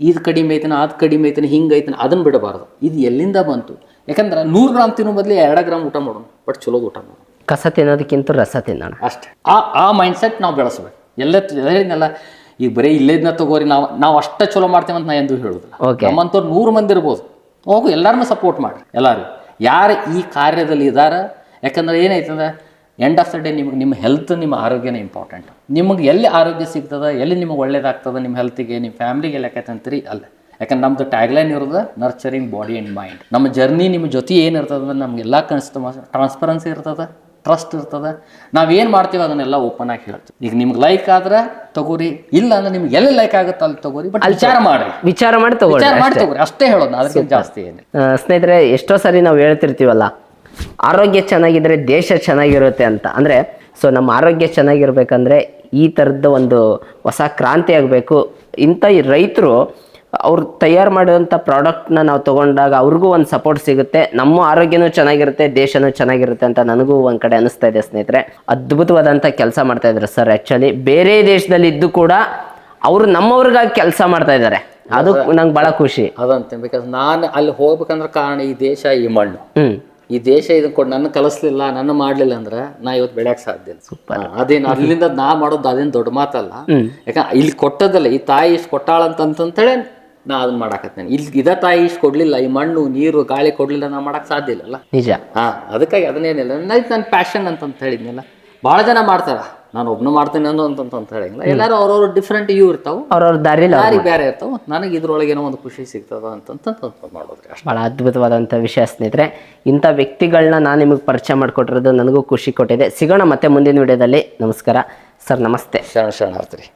ಇದು ಕಡಿಮೆ ಐತನ, ಅದು ಕಡಿಮೆ ಐತನ, ಹಿಂಗೆ ಐತನ, ಅದನ್ನ ಬಿಡಬಾರ್ದು. ಇದು ಎಲ್ಲಿಂದ ಬಂತು, ಯಾಕಂದ್ರೆ 100 ಗ್ರಾಮ್ ತಿನ್ನೋ ಬದಲು 2 ಗ್ರಾಮ್ ಊಟ ಮಾಡೋಣ, ಬಟ್ ಚಲೋ ಊಟ ಮಾಡೋಣ. ಕಸ ತಿನ್ನೋದಕ್ಕಿಂತ ರಸ ತಿನ್ನೋಣ ಅಷ್ಟೇ. ಆ ಮೈಂಡ್ ಸೆಟ್ ನಾವು ಬೆಳೆಸ್ಬೇಕು. ಹೇಳಿದ್ನಲ್ಲ, ಈಗ ಬರೀ ಇಲ್ಲೇದನ್ನ ತಗೋರಿ, ನಾವು ಅಷ್ಟೇ ಚಲೋ ಮಾಡ್ತೇವೆ ಅಂತ ನಾ ಎಂದು ಹೇಳೋದಿಲ್ಲ. ನಮ್ಮಂಥವ್ರು 100 ಮಂದಿ ಇರ್ಬೋದು, ಹೋಗು ಎಲ್ಲರನ್ನೂ ಸಪೋರ್ಟ್ ಮಾಡಿ. ಎಲ್ಲರೂ ಯಾರು ಈ ಕಾರ್ಯದಲ್ಲಿ ಇದ್ದಾರೆ, ಯಾಕಂದ್ರೆ ಏನೈತಂದ್ರೆ ಎಂಡ್ ಆಫ್ ದ ಡೇ ನಿಮಗೆ ನಿಮ್ಮ ಹೆಲ್ತ್, ನಿಮ್ಮ ಆರೋಗ್ಯನೇ ಇಂಪಾರ್ಟೆಂಟ್. ನಿಮಗೆ ಎಲ್ಲಿ ಆರೋಗ್ಯ ಸಿಗ್ತದೆ, ಎಲ್ಲಿ ನಿಮಗೆ ಒಳ್ಳೇದಾಗ್ತದೆ, ನಿಮ್ಮ ಹೆಲ್ತಿಗೆ, ನಿಮ್ಮ ಫ್ಯಾಮಿಲಿಗೆ ಲೆಕ್ಕಂತೀರಿ ಅಲ್ಲ. ಯಾಕಂದ್ರೆ ನಮ್ದು ಟ್ಯಾಗ್ಲೈನ್ ಇರೋದು ನರ್ಚರಿಂಗ್ ಬಾಡಿ ಆ್ಯಂಡ್ ಮೈಂಡ್. ನಮ್ಮ ಜರ್ನಿ ನಿಮ್ಮ ಜೊತೆ ಏನಿರ್ತದೆ ಅಂದ್ರೆ ನಮಗೆಲ್ಲ ಟ್ರಾನ್ಸ್ಪರೆನ್ಸಿ ಇರ್ತದೆ, ಟ್ರಸ್ಟ್ ಇರ್ತದೆ. ನಾವೇನು ಮಾಡ್ತೀವಿ ಅದನ್ನೆಲ್ಲ ಓಪನ್ ಆಗಿ ಹೇಳ್ತೀವಿ. ಈಗ ನಿಮ್ಗೆ ಲೈಕ್ ಆದ್ರೆ ತಗೋರಿ, ಇಲ್ಲ ಅಂದ್ರೆ ನಿಮ್ಗೆ ಎಲ್ಲಿ ಲೈಕ್ ಆಗುತ್ತೆ ಅಲ್ಲಿ ತಗೋರಿ, ಬಟ್ ವಿಚಾರ ಮಾಡಿ ತಗೋರಿ ಅಷ್ಟೇ ಹೇಳೋದು, ಅದಕ್ಕಿಂತ ಜಾಸ್ತಿ ಏನು. ಸ್ನೇಹಿತರೆ, ಎಷ್ಟೋ ಸರಿ ನಾವು ಹೇಳ್ತಿರ್ತೀವಲ್ಲ, ಆರೋಗ್ಯ ಚೆನ್ನಾಗಿದ್ರೆ ದೇಶ ಚೆನ್ನಾಗಿರುತ್ತೆ ಅಂತ. ಅಂದರೆ ಸೊ ನಮ್ಮ ಆರೋಗ್ಯ ಚೆನ್ನಾಗಿರ್ಬೇಕಂದ್ರೆ ಈ ಥರದ್ದು ಒಂದು ಹೊಸ ಕ್ರಾಂತಿ ಆಗಬೇಕು. ಇಂಥ ಈ ರೈತರು ಅವ್ರು ತಯಾರು ಮಾಡಿದಂಥ ಪ್ರಾಡಕ್ಟ್ನ ನಾವು ತೊಗೊಂಡಾಗ ಅವ್ರಿಗೂ ಒಂದು ಸಪೋರ್ಟ್ ಸಿಗುತ್ತೆ, ನಮ್ಮ ಆರೋಗ್ಯನೂ ಚೆನ್ನಾಗಿರುತ್ತೆ, ದೇಶನೂ ಚೆನ್ನಾಗಿರುತ್ತೆ ಅಂತ ನನಗೂ ಒಂದು ಕಡೆ ಅನಿಸ್ತಾ ಇದೆ. ಸ್ನೇಹಿತರೆ, ಅದ್ಭುತವಾದಂಥ ಕೆಲಸ ಮಾಡ್ತಾ ಇದ್ದಾರೆ ಸರ್. ಆ್ಯಕ್ಚುಲಿ ಬೇರೆ ದೇಶದಲ್ಲಿ ಇದ್ದು ಕೂಡ ಅವರು ನಮ್ಮವ್ರಿಗಾಗಿ ಕೆಲಸ ಮಾಡ್ತಾ ಇದ್ದಾರೆ, ಅದು ನಂಗೆ ಭಾಳ ಖುಷಿ. ಅದಂತೆ, ಬಿಕಾಸ್ ನಾನು ಅಲ್ಲಿ ಹೋಗ್ಬೇಕಂದ್ರೆ ಕಾರಣ ಈ ದೇಶ, ಈ ಮಣ್ಣು. ಈ ದೇಶ ಇದನ್ನ ಕೊಟ್ಟು ನನ್ನ ಕಲಿಸ್ಲಿಲ್ಲ, ನನ್ನ ಮಾಡ್ಲಿಲ್ಲ ಅಂದ್ರೆ ನಾ ಇವತ್ತು ಬೆಳೆಯಕ್ಕೆ ಸಾಧ್ಯ ಇಲ್ಲ. ಸೂಪರ್. ಅದೇನು ಅಲ್ಲಿಂದ ನಾ ಮಾಡೋದು ಅದೇನು ದೊಡ್ಡ ಮಾತಲ್ಲ. ಯಾಕಂದ್ರೆ ಇಲ್ಲಿ ಕೊಟ್ಟದಲ್ಲ, ಈ ತಾಯಿ ಇಷ್ಟು ಕೊಟ್ಟಾಳಂತಂತೇಳಿ ನಾ ಅದನ್ನ ಮಾಡಾಕತ್ತೇನೆ. ಇಲ್ಲಿ ಇದ ತಾಯಿ ಇಷ್ಟು ಕೊಡ್ಲಿಲ್ಲ, ಈ ಮಣ್ಣು ನೀರು ಗಾಳಿ ಕೊಡ್ಲಿಲ್ಲ, ನಾ ಮಾಡಕ್ ಸಾಧ್ಯ ಇಲ್ಲಲ್ಲ. ನಿಜ. ಅದಕ್ಕಾಗಿ ಅದನ್ನೇನಿಲ್ಲ, ನನ್ನ ಪ್ಯಾಷನ್ ಅಂತ ಹೇಳಿದ್ನಲ್ಲ. ಭಾಳ ಜನ ಮಾಡ್ತಾರ, ನಾನು ಒಬ್ನು ಮಾಡ್ತೇನೆ ಅನ್ನೋ ಅಂತ ಹೇಳಿಲ್ಲ. ಎಲ್ಲರೂ ಅವ್ರವ್ರ ಡಿಫ್ರೆಂಟ್ ಇರ್ತಾವೆ, ಅವ್ರವ್ರ ದಾರಿ ಬೇರೆ ಇರ್ತಾವೆ. ನನಗೆ ಇದ್ರೊಳಗೆ ಏನೋ ಒಂದು ಖುಷಿ ಸಿಗ್ತದ ಅಂತ ಮಾಡೋದ್ರಿ. ಭಾಳ ಅದ್ಭುತವಾದಂಥ ವಿಷಯ ಸ್ನೇಹಿತರೆ. ಇಂಥ ವ್ಯಕ್ತಿಗಳನ್ನ ನಾನು ನಿಮಗೆ ಪರಿಚಯ ಮಾಡಿಕೊಟ್ಟಿರೋದು ನನಗೂ ಖುಷಿ ಕೊಟ್ಟಿದೆ. ಸಿಗೋಣ ಮತ್ತೆ ಮುಂದಿನ ವಿಡಿಯೋದಲ್ಲಿ. ನಮಸ್ಕಾರ ಸರ್. ನಮಸ್ತೆ. ಶರಣಾರ್ಥಿ.